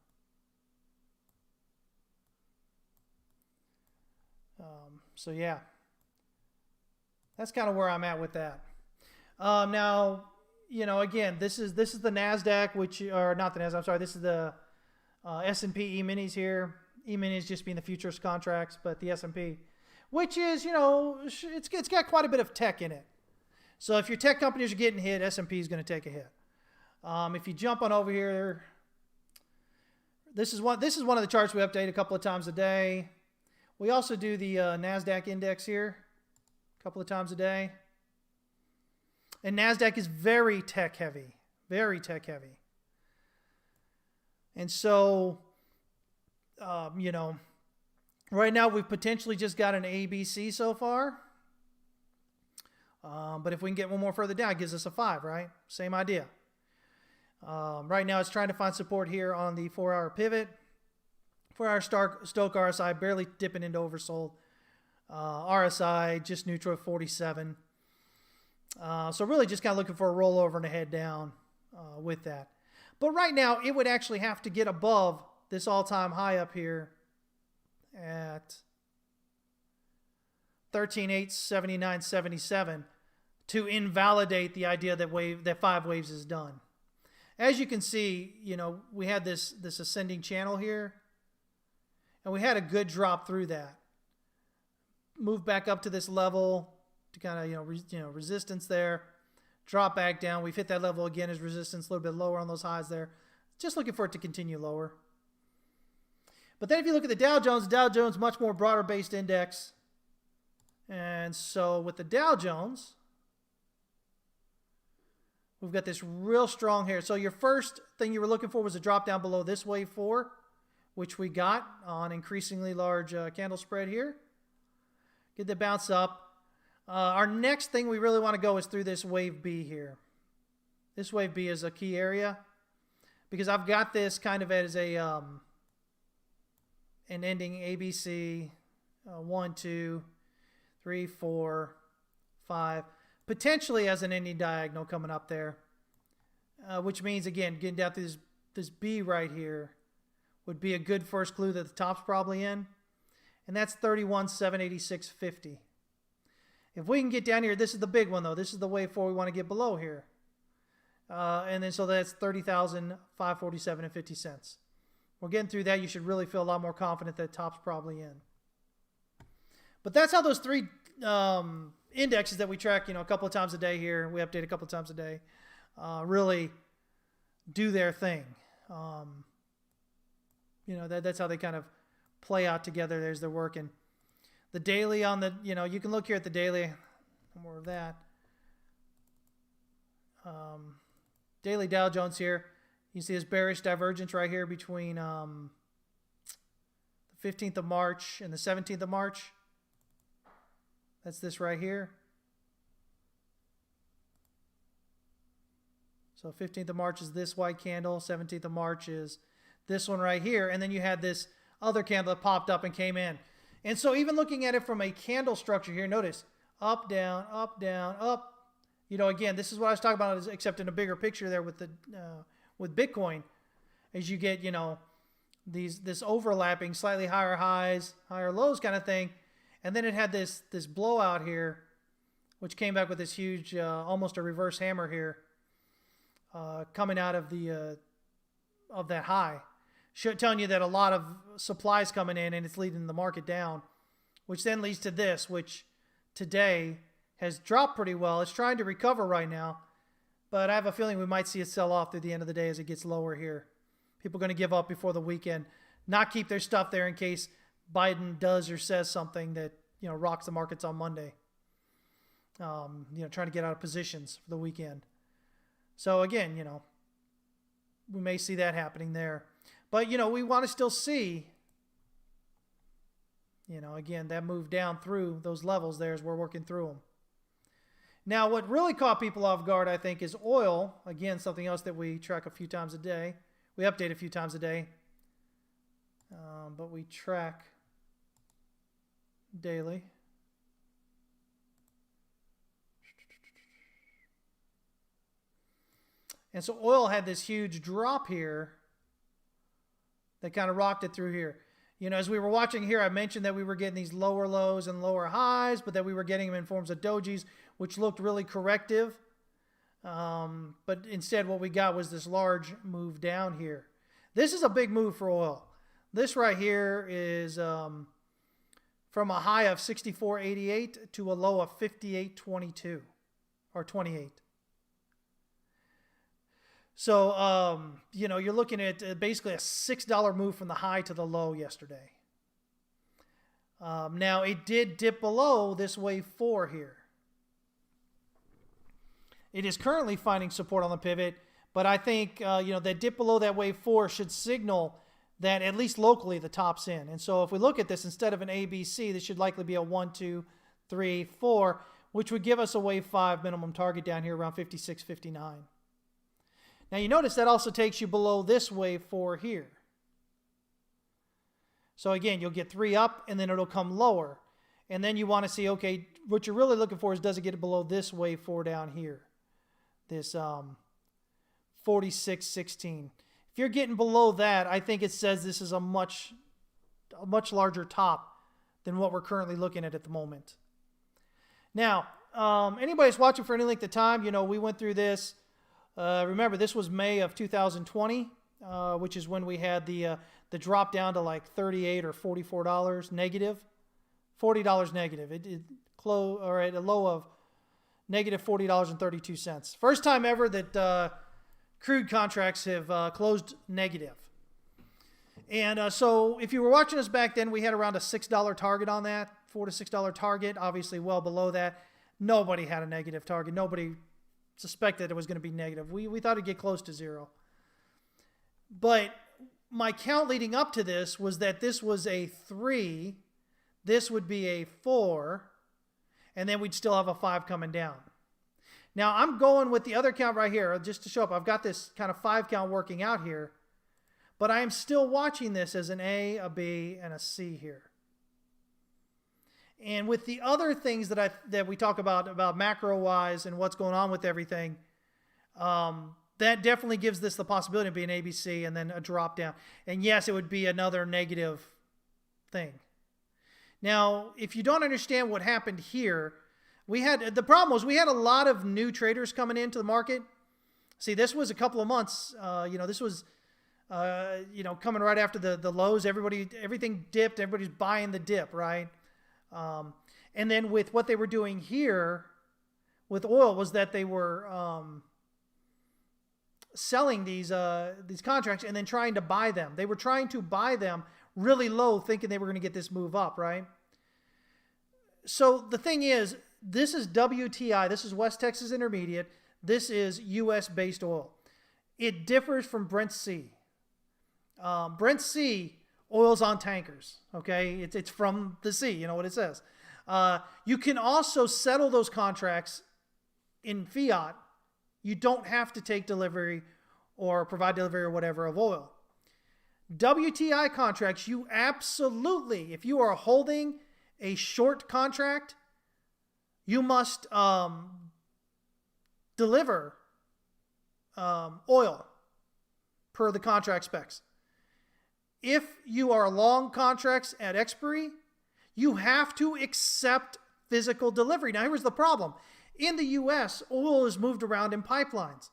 So yeah, that's kind of where I'm at with that. Now, you know, again, this is the Nasdaq, which, or not the Nasdaq, I'm sorry, this is the S&P E-minis here. E-minis just being the futures contracts, but the S&P, which is, you know, it's got quite a bit of tech in it. So if your tech companies are getting hit, S&P is going to take a hit. If you jump on over here, this is one of the charts we update a couple of times a day. We also do the Nasdaq Index here a couple of times a day. And Nasdaq is very tech heavy, very tech heavy. And so, you know, right now we've potentially just got an ABC so far. But if we can get one more further down, it gives us a 5, right? Same idea. Right now it's trying to find support here on the 4-hour pivot. 4-hour Stochk RSI barely dipping into oversold. RSI just neutral at 47. So really just kind of looking for a rollover and a head down with that. But right now, it would actually have to get above this all-time high up here at 13.879.77 to invalidate the idea that 5 waves is done. As you can see, you know, we had this ascending channel here, and we had a good drop through that. Move back up to this level to kind of, resistance there. Drop back down. We've hit that level again as resistance, a little bit lower on those highs there. Just looking for it to continue lower. But then if you look at the Dow Jones, much more broader based index. And so with the Dow Jones, we've got this real strong here. So your first thing you were looking for was a drop down below this wave 4, which we got on increasingly large candle spread here. Get the bounce up. Our next thing we really want to go is through this wave B here. This wave B is a key area because I've got this kind of as a an ending ABC 1, 2, 3, 4, 5, potentially as an ending diagonal coming up there, which means again getting down through this B right here would be a good first clue that the top's probably in, and that's 31,786.50. If we can get down here, this is the big one though. This is the wave 4 we want to get below here. And then so that's 30,547.50. We're getting through that. You should really feel a lot more confident that top's probably in. But that's how those 3 indexes that we track, a couple of times a day here, we update a couple of times a day, really do their thing. That's how they kind of play out together. There's their work. And the daily on the, you can look here at the daily, more of that. Daily Dow Jones here. You see this bearish divergence right here between the 15th of March and the 17th of March. That's this right here. So 15th of March is this white candle. 17th of March is this one right here. And then you had this other candle that popped up and came in. And so even looking at it from a candle structure here, notice up, down, up. You know, again, this is what I was talking about, except in a bigger picture there with the with Bitcoin, as you get, you know, this overlapping, slightly higher highs, higher lows kind of thing. And then it had this blowout here, which came back with this huge, almost a reverse hammer here, coming out of that high, telling you that a lot of supplies coming in and it's leading the market down, which then leads to this, which today has dropped pretty well. It's trying to recover right now, but I have a feeling we might see it sell off through the end of the day as it gets lower here. People are going to give up before the weekend, not keep their stuff there in case Biden does or says something that, you know, rocks the markets on Monday. You know, trying to get out of positions for the weekend. So again, you know, we may see that happening there. But, you know, we want to still see, you know, again, that move down through those levels there as we're working through them. Now, what really caught people off guard, I think, is oil. Again, something else that we track a few times a day. We update a few times a day. But we track daily. And so oil had this huge drop here that kind of rocked it through here. You know, as we were watching here, I mentioned that we were getting these lower lows and lower highs, but that we were getting them in forms of dojis, which looked really corrective. But instead what we got was this large move down here. This is a big move for oil. This right here is from a high of 64.88 to a low of 58.22 or 28. So, you know, you're looking at basically a $6 move from the high to the low yesterday. Now, it did dip below this wave 4 here. It is currently finding support on the pivot, but I think, you know, that dip below that wave 4 should signal that at least locally the top's in. And so if we look at this, instead of an ABC, this should likely be a 1, 2, 3, 4, which would give us a wave 5 minimum target down here around 56.59. Now you notice that also takes you below this wave 4 here. So again, you'll get 3 up and then it'll come lower. And then you want to see, okay, what you're really looking for is, does it get below this wave 4 down here? This 46.16. If you're getting below that, I think it says this is a much larger top than what we're currently looking at the moment. Now, anybody that's watching for any length of time, you know, we went through this. Remember, this was May of 2020, which is when we had the drop down to like $38 or $44 negative, $40 negative. It closed or at a low of negative $40.32. First time ever that crude contracts have closed negative. And so if you were watching us back then, we had around a $6 target on that, $4 to $6 target, obviously well below that. Nobody had a negative target. Nobody suspected it was going to be negative. We thought it'd get close to 0. But my count leading up to this was that this was a 3, this would be a 4, and then we'd still have a 5 coming down. Now I'm going with the other count right here just to show up. I've got this kind of 5 count working out here, but I am still watching this as an A, a B, and a C here. And with the other things that we talk about macro-wise and what's going on with everything, that definitely gives this the possibility of being ABC and then a drop down. And yes, it would be another negative thing. Now, if you don't understand what happened here, the problem was we had a lot of new traders coming into the market. See, this was a couple of months. You know, this was you know, coming right after the lows. Everything dipped. Everybody's buying the dip, right? And then with what they were doing here with oil was that they were selling these contracts and then trying to buy them. They were trying to buy them really low, thinking they were going to get this move up, right? So the thing is, this is WTI. This is West Texas Intermediate. This is U.S. based oil. it differs from Brent C. Brent C, oil's on tankers, okay? It's from the sea, you know what it says. You can also settle those contracts in fiat. You don't have to take delivery or provide delivery or whatever of oil. WTI contracts, you absolutely, if you are holding a short contract, you must deliver oil per the contract specs. If you are long contracts at expiry, you have to accept physical delivery. Now, here's the problem. In the U.S., oil is moved around in pipelines.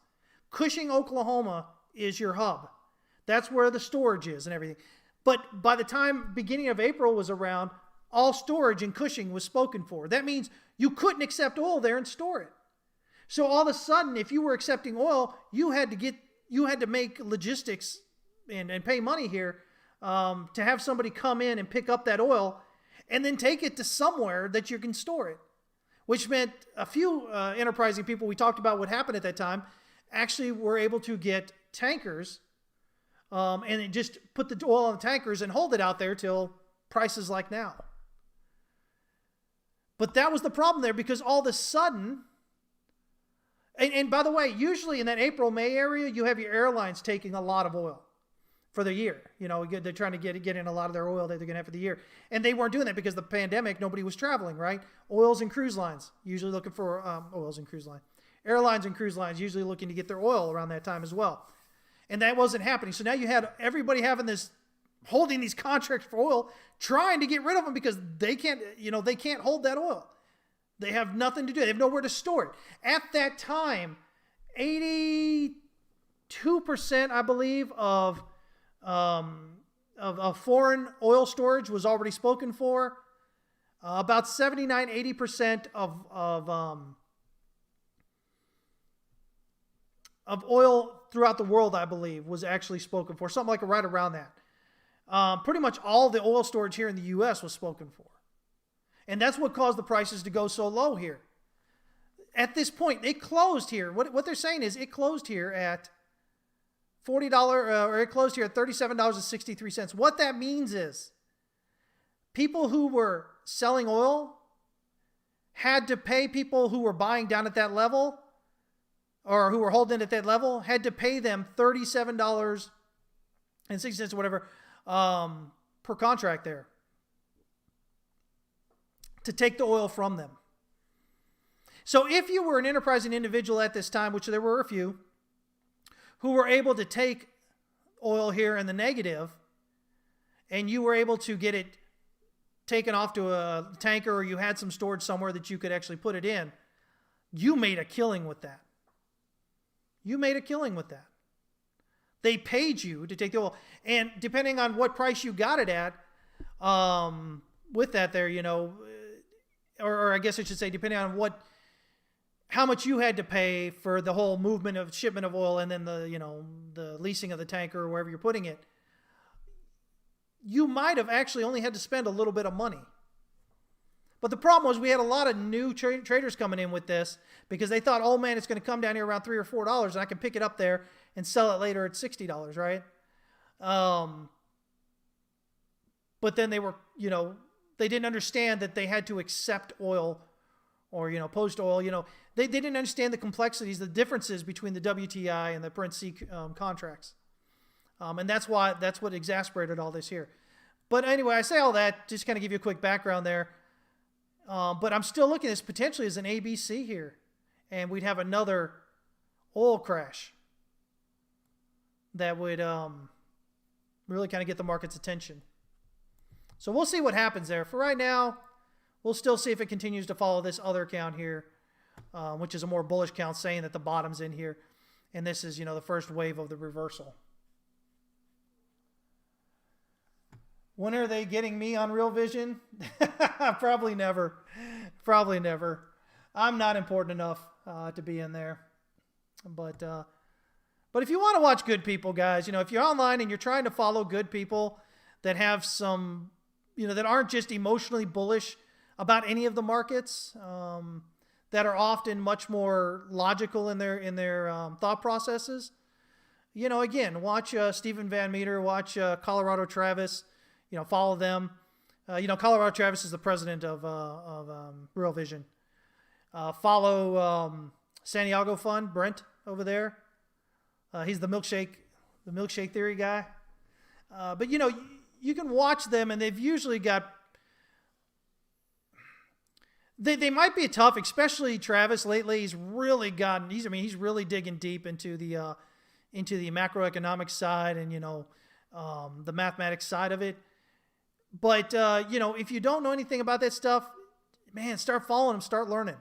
Cushing, Oklahoma is your hub. That's where the storage is and everything. But by the time beginning of April was around, all storage in Cushing was spoken for. That means you couldn't accept oil there and store it. So all of a sudden, if you were accepting oil, you had to make logistics and pay money here to have somebody come in and pick up that oil and then take it to somewhere that you can store it. Which meant a few enterprising people we talked about what happened at that time actually were able to get tankers and just put the oil on the tankers and hold it out there till prices like now. But that was the problem there because all of a sudden, and by the way, usually in that April, May area, you have your airlines taking a lot of oil for the year. You know, they're trying to get in a lot of their oil that they're going to have for the year. And they weren't doing that because of the pandemic. Nobody was traveling, right? Oils and cruise lines, usually looking for airlines and cruise lines, usually looking to get their oil around that time as well. And that wasn't happening. So now you had everybody holding these contracts for oil, trying to get rid of them because they can't hold that oil. They have nothing to do. They have nowhere to store it. At that time, 82%, I believe, of foreign oil storage was already spoken for. About 79-80% of oil throughout the world, I believe, was actually spoken for. Something like right around that. Pretty much all the oil storage here in the U.S. was spoken for. And that's what caused the prices to go so low here. At this point, it closed here. What they're saying is it closed here at $40, or it closed here at $37.63. What that means is people who were selling oil had to pay people who were buying down at that level or who were holding at that level, had to pay them $37.60 or whatever per contract there to take the oil from them. So if you were an enterprising individual at this time, which there were a few, who were able to take oil here in the negative, and you were able to get it taken off to a tanker or you had some storage somewhere that you could actually put it in, you made a killing with that. You made a killing with that. They paid you to take the oil. And depending on what price you got it at, with that there, or I guess I should say, depending on how much you had to pay for the whole shipment of oil and then the leasing of the tanker or wherever you're putting it, you might have actually only had to spend a little bit of money. But the problem was we had a lot of new traders coming in with this because they thought, oh man, it's going to come down here around $3 or $4 and I can pick it up there and sell it later at $60, right? But then they were, they didn't understand that they had to accept oil or, post oil, they didn't understand the complexities, the differences between the WTI and the Brent C contracts. And that's what exasperated all this here. But anyway, I say all that, just kind of give you a quick background there. But I'm still looking at this potentially as an ABC here. And we'd have another oil crash that would really kind of get the market's attention. So we'll see what happens there. For right now, we'll still see if it continues to follow this other count here, which is a more bullish count saying that the bottom's in here. And this is, the first wave of the reversal. When are they getting me on Real Vision? Probably never. Probably never. I'm not important enough to be in there. But if you want to watch good people, guys, if you're online and you're trying to follow good people that have some, that aren't just emotionally bullish about any of the markets, that are often much more logical in their thought processes, again, watch Stephen Van Meter, watch Colorado Travis, follow them. Colorado Travis is the president of Real Vision. Follow Santiago Fund, Brent over there. He's the milkshake theory guy. But you can watch them, and they've usually got. They might be tough, especially Travis lately. He's really gotten. He's really digging deep into the macroeconomic side and the mathematics side of it. But if you don't know anything about that stuff, man, start following him, start learning.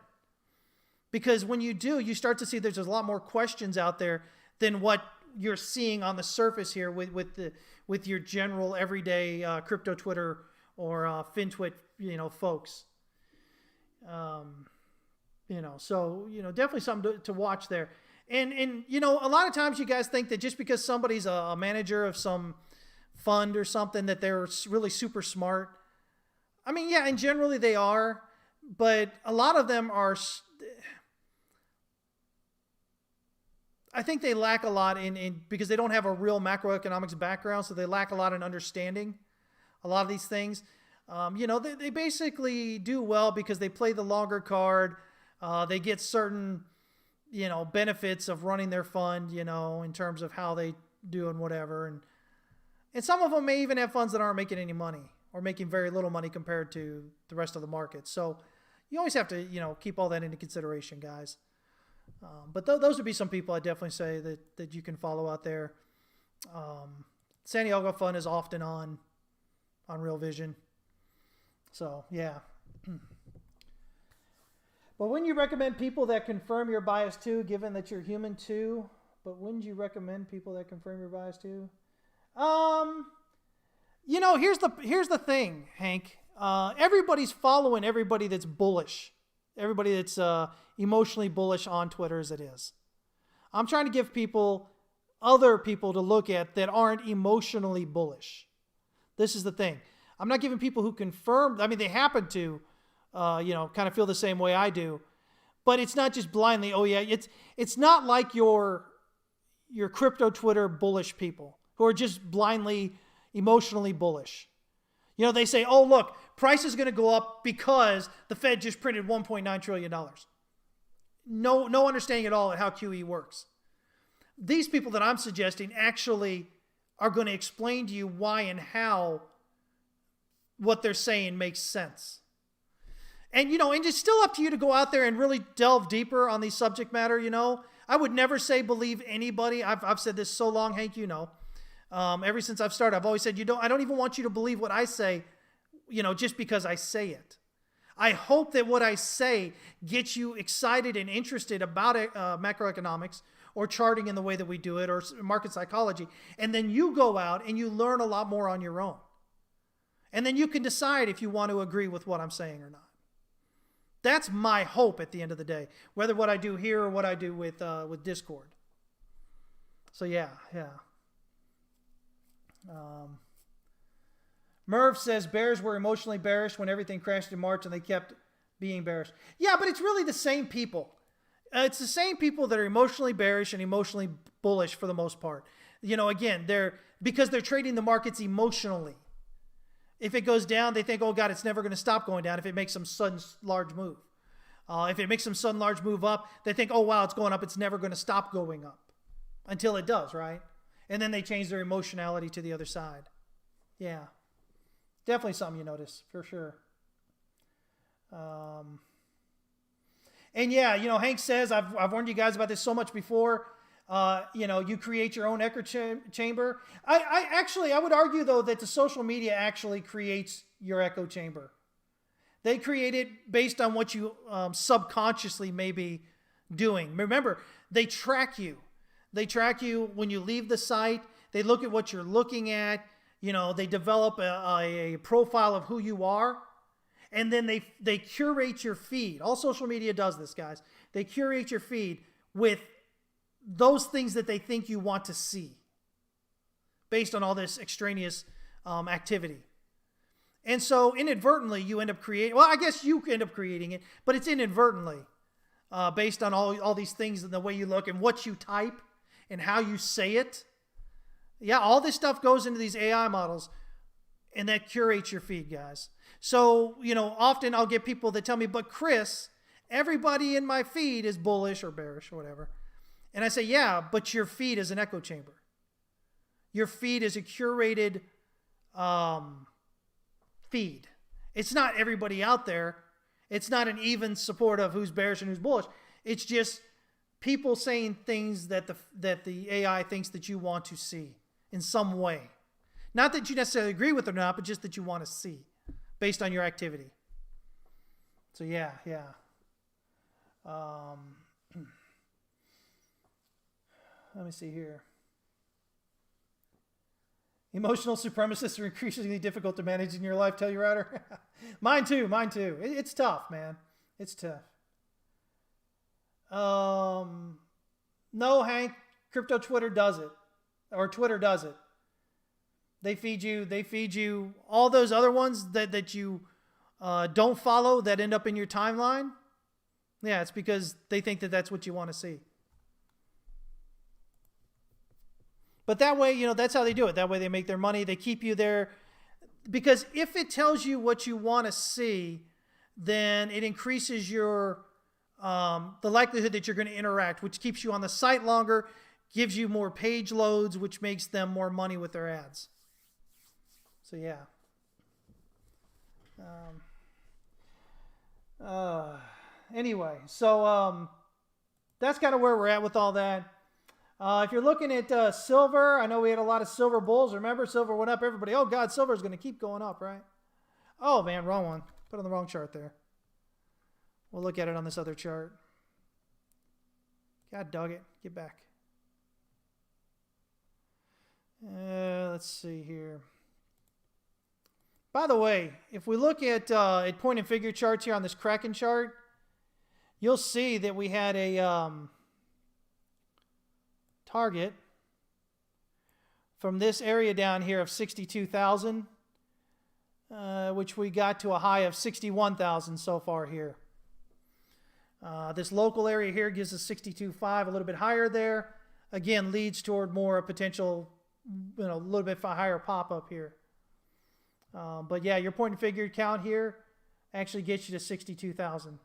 Because when you do, you start to see there's a lot more questions out there than what you're seeing on the surface here with your general everyday crypto Twitter or FinTwit folks. So definitely something to watch there. And a lot of times you guys think that just because somebody's a manager of some fund or something that they're really super smart. I mean, yeah, and generally they are, but a lot of them are. I think they lack a lot in because they don't have a real macroeconomics background, so they lack a lot in understanding a lot of these things. They basically do well because they play the longer card. They get certain, benefits of running their fund, in terms of how they do and whatever. And some of them may even have funds that aren't making any money or making very little money compared to the rest of the market. So you always have to, keep all that into consideration, guys. But those would be some people I definitely say that you can follow out there. Santiago Fund is often on Real Vision. So, yeah. But wouldn't you recommend people that confirm your bias too, given that you're human too? But wouldn't you recommend people that confirm your bias too? Here's the thing, Hank. Everybody's following everybody that's bullish. Everybody that's emotionally bullish on Twitter as it is. I'm trying to give other people to look at that aren't emotionally bullish. This is the thing. I'm not giving people who confirm. I mean, they happen to, kind of feel the same way I do, but it's not just blindly. Oh yeah, it's not like your crypto Twitter bullish people who are just blindly emotionally bullish. They say, oh look, price is going to go up because the Fed just printed $1.9 trillion. No understanding at all at how QE works. These people that I'm suggesting actually are going to explain to you why and how what they're saying makes sense. And, and it's still up to you to go out there and really delve deeper on these subject matter, I would never say believe anybody. I've said this so long, Hank, ever since I've started, I've always said, I don't even want you to believe what I say, just because I say it. I hope that what I say gets you excited and interested about macroeconomics or charting in the way that we do it or market psychology. And then you go out and you learn a lot more on your own. And then you can decide if you want to agree with what I'm saying or not. That's my hope at the end of the day, whether what I do here or what I do with Discord. So yeah. Merv says bears were emotionally bearish when everything crashed in March and they kept being bearish. Yeah, but it's really the same people. It's the same people that are emotionally bearish and emotionally bullish for the most part. Again, because they're trading the markets emotionally. If it goes down, they think, oh God, it's never going to stop going down if it makes some sudden large move. If it makes some sudden large move up, they think, oh wow, it's going up. It's never going to stop going up until it does, right? And then they change their emotionality to the other side. Yeah. Definitely something you notice, for sure. And yeah, Hank says, I've warned you guys about this so much before. You create your own echo chamber. I would argue, though, that the social media actually creates your echo chamber. They create it based on what you subconsciously may be doing. Remember, they track you. They track you when you leave the site. They look at what you're looking at. They develop a profile of who you are. And then they curate your feed. All social media does this, guys. They curate your feed with those things that they think you want to see based on all this extraneous activity. And so inadvertently, you end up creating, well, I guess you end up creating it, but it's inadvertently based on all these things and the way you look and what you type and how you say it. Yeah, all this stuff goes into these AI models, and that curates your feed, guys. So, often I'll get people that tell me, but Chris, everybody in my feed is bullish or bearish or whatever. And I say, yeah, but your feed is an echo chamber. Your feed is a curated feed. It's not everybody out there. It's not an even support of who's bearish and who's bullish. It's just people saying things that the AI thinks that you want to see in some way. Not that you necessarily agree with or not, but just that you want to see based on your activity. So yeah. Let me see here. Emotional supremacists are increasingly difficult to manage in your life, tell you, Ryder. Mine too. It's tough, man. It's tough. No, Hank, crypto Twitter does it. Or Twitter does it. They feed you all those other ones that you don't follow that end up in your timeline. Yeah, it's because they think that that's what you want to see. But that way, that's how they do it. That way they make their money. They keep you there. Because if it tells you what you want to see, then it increases your the likelihood that you're going to interact, which keeps you on the site longer, gives you more page loads, which makes them more money with their ads. So yeah. Anyway, so that's kind of where we're at with all that. If you're looking at silver, I know we had a lot of silver bulls. Remember, silver went up. Everybody, oh God, silver is going to keep going up, right? Oh man, wrong one. Put on the wrong chart there. We'll look at it on this other chart. God dog it. Get back. Let's see here. By the way, if we look at point and figure charts here on this Kraken chart, you'll see that we had a target from this area down here of 62,000, which we got to a high of 61,000 so far here. This local area here gives us 62.5, a little bit higher there. Again, leads toward more potential, a little bit higher pop up here. But yeah, your point and figure count here actually gets you to 62,000.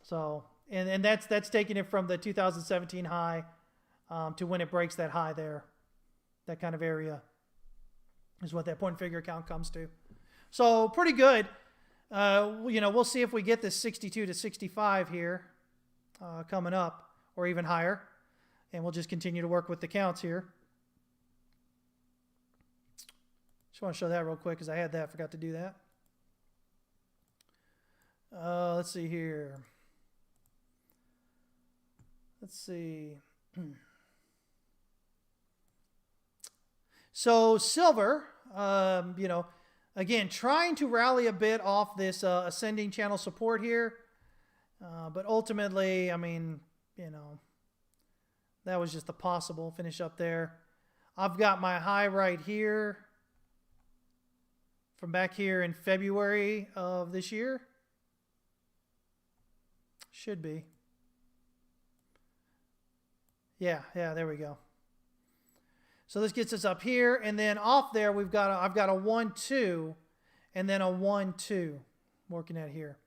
So, and that's taking it from the 2017 high to when it breaks that high there. That kind of area is what that point and figure count comes to. So pretty good. We'll see if we get this 62 to 65 here coming up, or even higher. And we'll just continue to work with the counts here. Just want to show that real quick because I had that. Forgot to do that. Let's see here. Let's see. So silver, again, trying to rally a bit off this ascending channel support here. But ultimately, that was just the possible finish up there. I've got my high right here from back here in February of this year. Should be. Yeah, there we go. So this gets us up here, and then off there I've got a 1-2 and then a 1-2 working at here.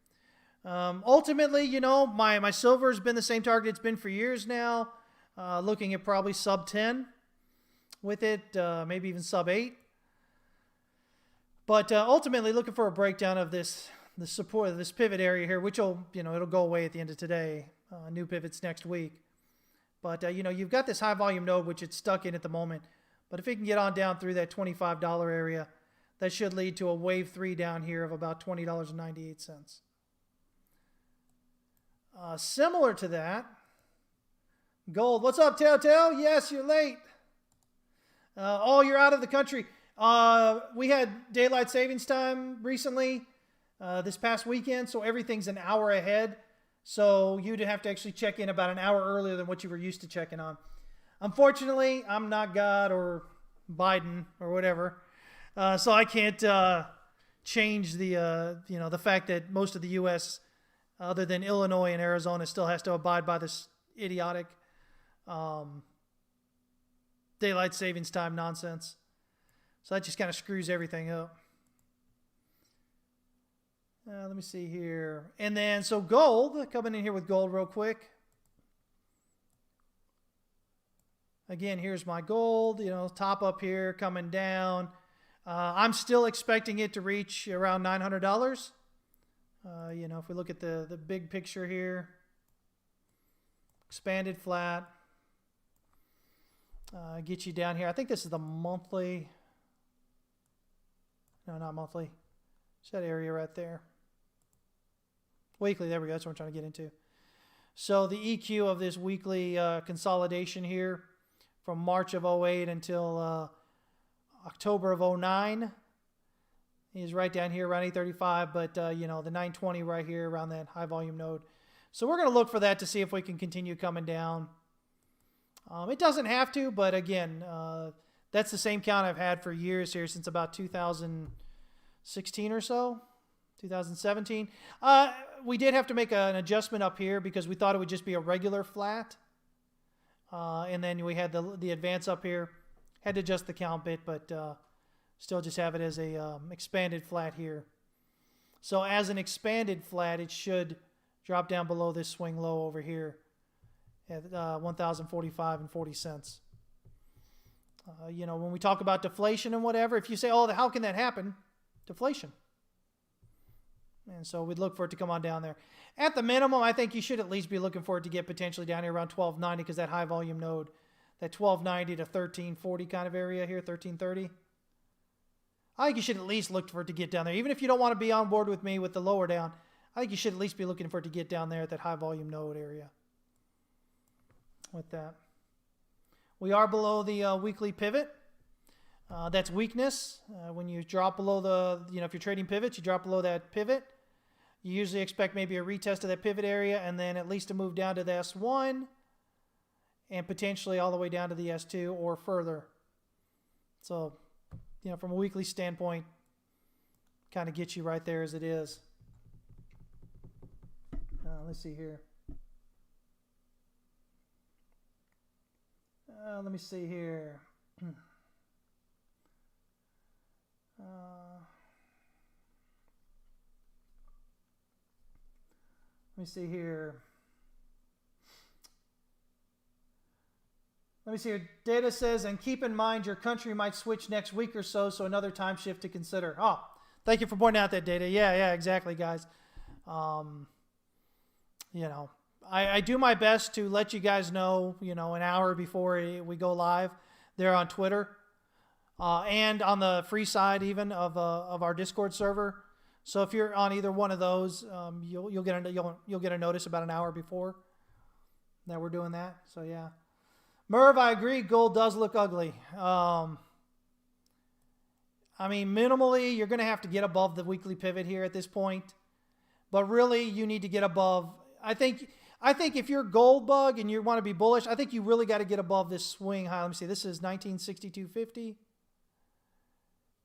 Ultimately, my silver has been the same target it's been for years now. Looking at probably sub 10 with it, maybe even sub 8. But ultimately, looking for a breakdown of the support of this pivot area here, which will, it'll go away at the end of today. New pivots next week. But, you've got this high volume node, which it's stuck in at the moment. But if it can get on down through that $25 area, that should lead to a wave 3 down here of about $20.98. Similar to that, gold. What's up, Telltale? Yes, you're late. You're out of the country. We had daylight savings time recently, this past weekend, so everything's an hour ahead. So you'd have to actually check in about an hour earlier than what you were used to checking on. Unfortunately, I'm not God or Biden or whatever, so I can't change the fact that most of the U.S., other than Illinois and Arizona, still has to abide by this idiotic daylight savings time nonsense. So that just kind of screws everything up. Let me see here. And then, so gold, coming in here with gold real quick. Again, here's my gold, top up here, coming down. I'm still expecting it to reach around $900. If we look at the big picture here, expanded flat, get you down here. I think this is the monthly. No, not monthly. It's that area right there. Weekly, there we go. That's what I'm trying to get into. So the EQ of this weekly consolidation here from March of 08 until October of 09 is right down here around 835, but the 920 right here around that high volume node. So we're going to look for that to see if we can continue coming down. It doesn't have to, but again, that's the same count I've had for years here since about 2016 or so, 2017. We did have to make an adjustment up here because we thought it would just be a regular flat. And then we had the advance up here. Had to adjust the count bit, but still just have it as a expanded flat here. So as an expanded flat, it should drop down below this swing low over here at 1,045 and 40 cents. When we talk about deflation and whatever, if you say, oh, how can that happen? Deflation. And so we'd look for it to come on down there. At the minimum, I think you should at least be looking for it to get potentially down here around 1290 because that high volume node, that 1290 to 1340 kind of area here, 1330. I think you should at least look for it to get down there. Even if you don't want to be on board with me with the lower down, I think you should at least be looking for it to get down there at that high volume node area. With that, we are below the weekly pivot. That's weakness. When you drop below if you're trading pivots, you drop below that pivot. You usually expect maybe a retest of that pivot area and then at least a move down to the S1 and potentially all the way down to the S2 or further. So, from a weekly standpoint, kind of gets you right there as it is. Let's see here. Let me see here. Let me see here. Data says, and keep in mind your country might switch next week or so another time shift to consider. Oh, thank you for pointing out that data. Yeah, exactly, guys. I do my best to let you guys know, an hour before we go live there on Twitter and on the free side even of our Discord server. So if you're on either one of those, you'll get a notice about an hour before that we're doing that. So yeah, Merv, I agree. Gold does look ugly. Minimally, you're going to have to get above the weekly pivot here at this point, but really you need to get above. I think if you're gold bug and you want to be bullish, I think you really got to get above this swing high. Let me see. This is 1962.50.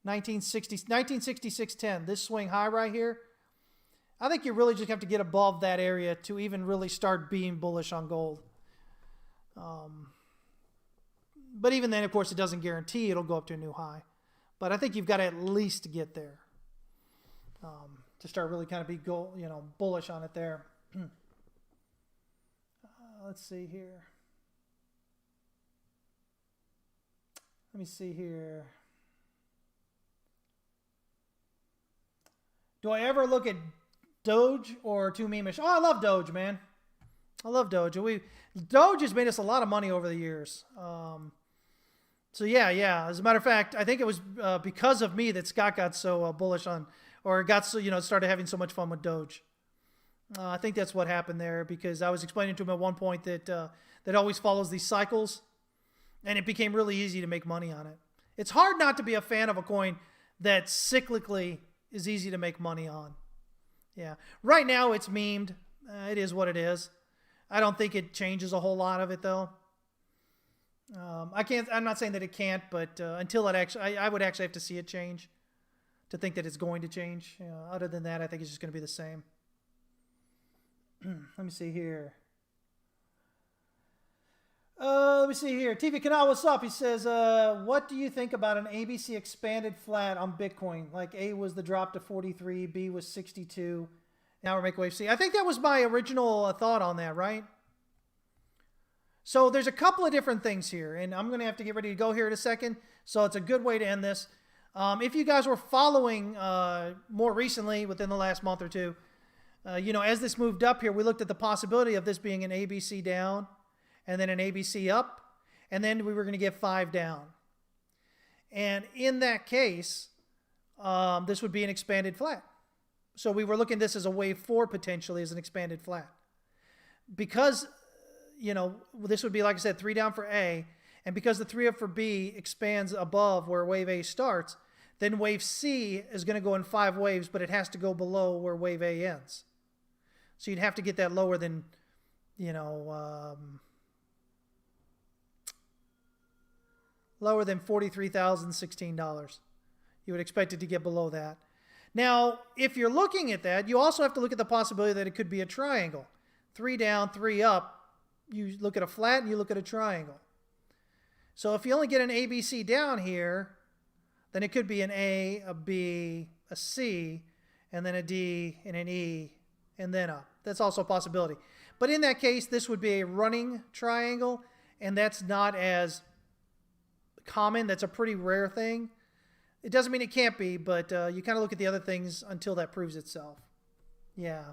1966.10. This swing high right here. I think you really just have to get above that area to even really start being bullish on gold. But even then, of course, it doesn't guarantee it'll go up to a new high. But I think you've got to at least get there to start really kind of be bullish on it there. Let's see here. Let me see here. Do I ever look at Doge or too memeish? Oh, I love Doge, man. I love Doge. Doge has made us a lot of money over the years. So yeah. As a matter of fact, I think it was because of me that Scott got so bullish on, or got so started having so much fun with Doge. I think that's what happened there because I was explaining to him at one point that that always follows these cycles, and it became really easy to make money on it. It's hard not to be a fan of a coin that cyclically is easy to make money on. Yeah. Right now it's memed. It is what it is. I don't think it changes a whole lot of it though. I'm not saying that it can't, but until it actually, I would actually have to see it change to think that it's going to change. Other than that, I think it's just going to be the same. Let me see here. Let me see here. TV Canal, what's up? He says, what do you think about an ABC expanded flat on Bitcoin? Like A was the drop to 43, B was 62. Now we're making wave C. I think that was my original thought on that, right? So there's a couple of different things here, and I'm going to have to get ready to go here in a second. So it's a good way to end this. If you guys were following more recently, within the last month or two, as this moved up here, we looked at the possibility of this being an ABC down, and then an ABC up, and then we were going to get 5 down. And in that case, this would be an expanded flat. So we were looking at this as a wave 4 potentially as an expanded flat. Because, this would be, like I said, 3 down for A, and because the 3 up for B expands above where wave A starts, then wave C is going to go in 5 waves, but it has to go below where wave A ends. So you'd have to get that lower than, lower than $43,016. You would expect it to get below that. Now, if you're looking at that, you also have to look at the possibility that it could be a triangle. 3 down, 3 up. You look at a flat and you look at a triangle. So if you only get an ABC down here, then it could be an A, a B, a C, and then a D, and an E, and then up. That's also a possibility. But in that case, this would be a running triangle, and that's not as common. That's a pretty rare thing. It doesn't mean it can't be, but you kind of look at the other things until that proves itself. Yeah.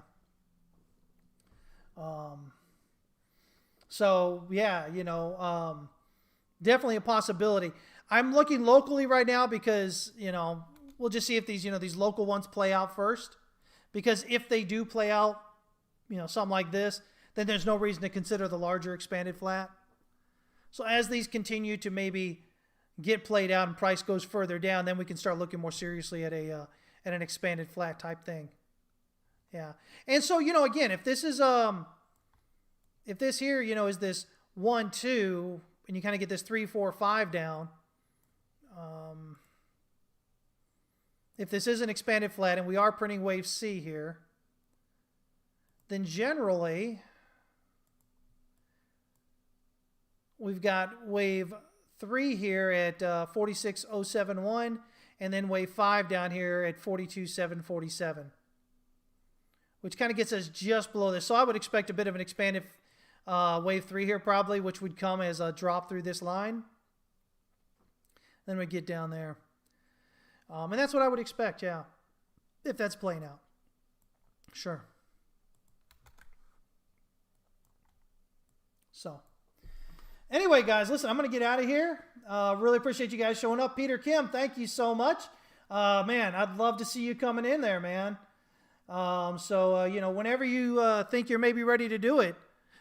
Definitely a possibility. I'm looking locally right now because, we'll just see if these local ones play out first. Because if they do play out, something like this, then there's no reason to consider the larger expanded flat. So as these continue to maybe get played out and price goes further down, then we can start looking more seriously at an expanded flat type thing. Yeah. And so, again, if this is if this here, is this 1, 2, and you kind of get this 3, 4, 5 down, if this is an expanded flat and we are printing wave C here, then generally we've got wave 3 here at 46,071, and then wave 5 down here at 42,747, which kind of gets us just below this. So I would expect a bit of an expanded wave 3 here probably, which would come as a drop through this line. Then we get down there. And that's what I would expect, yeah, if that's playing out. Sure. So, anyway, guys, listen, I'm going to get out of here. Really appreciate you guys showing up. Peter Kim, thank you so much. Man, I'd love to see you coming in there, man. Whenever you think you're maybe ready to do it,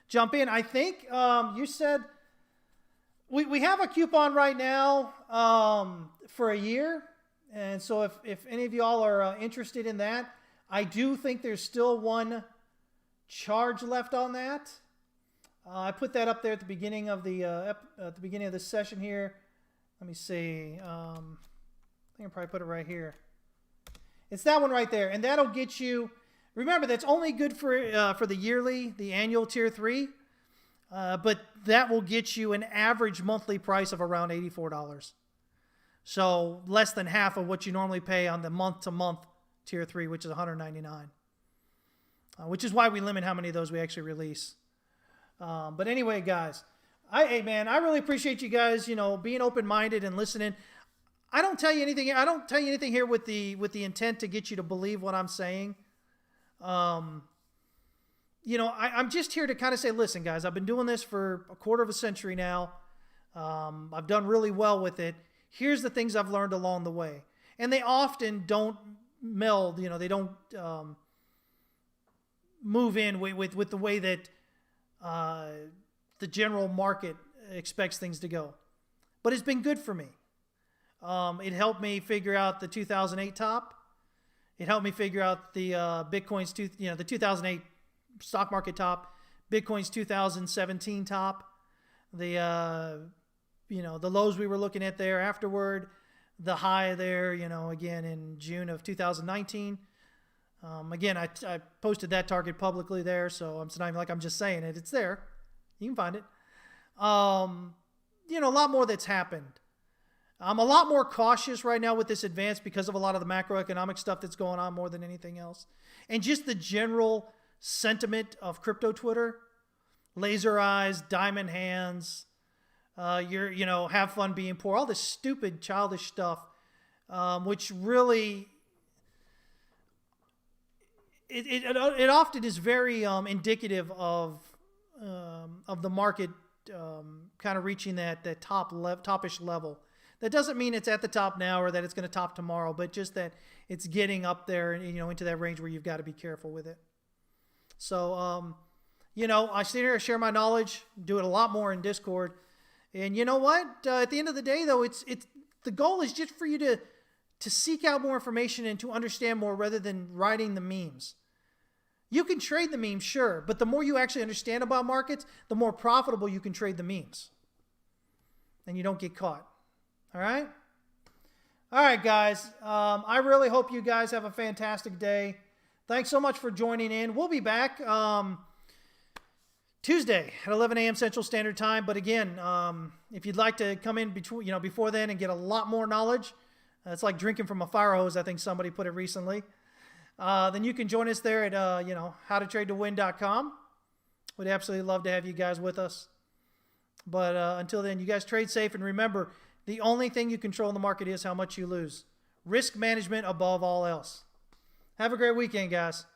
jump in. I think you said we have a coupon right now for a year. And so if any of y'all are interested in that, I do think there's still one charge left on that. I put that up there at the beginning of the session here. Let me see. I think I'll probably put it right here. It's that one right there, and that'll get you. Remember, that's only good for the annual tier 3, but that will get you an average monthly price of around $84. So less than half of what you normally pay on the month-to-month tier 3, which is $199. Which is why we limit how many of those we actually release. But anyway, guys, I really appreciate you guys, being open-minded and listening. I don't tell you anything. I don't tell you anything here with the intent to get you to believe what I'm saying. I'm just here to kind of say, listen, guys, I've been doing this for a quarter of a century now. I've done really well with it. Here's the things I've learned along the way. And they often don't meld, they don't move in with the way that the general market expects things to go. But it's been good for me. It helped me figure out the 2008 top. It helped me figure out the Bitcoin's the 2008 stock market top, Bitcoin's 2017 top, the lows we were looking at there afterward, the high there, again in June of 2019. Again, I posted that target publicly there, so it's not even like I'm just saying it. It's there. You can find it. You know, a lot more that's happened. I'm a lot more cautious right now with this advance because of a lot of the macroeconomic stuff that's going on more than anything else. And just the general sentiment of crypto Twitter. Laser eyes, diamond hands, have fun being poor. All this stupid, childish stuff, which really, it often is very indicative of the market kind of reaching that topish level. That doesn't mean it's at the top now or that it's going to top tomorrow, but just that it's getting up there and into that range where you've got to be careful with it. So, I sit here and share my knowledge, do it a lot more in Discord. And you know what? At the end of the day, though, it's the goal is just for you to seek out more information and to understand more rather than writing the memes. You can trade the memes, sure, but the more you actually understand about markets, the more profitable you can trade the memes. And you don't get caught. All right? All right, guys. I really hope you guys have a fantastic day. Thanks so much for joining in. We'll be back Tuesday at 11 a.m. Central Standard Time. But again, if you'd like to come in before then and get a lot more knowledge, it's like drinking from a fire hose, I think somebody put it recently. Then you can join us there at howtotradetowin.com. Would absolutely love to have you guys with us. But until then, you guys trade safe, and remember, the only thing you control in the market is how much you lose. Risk management above all else. Have a great weekend, guys.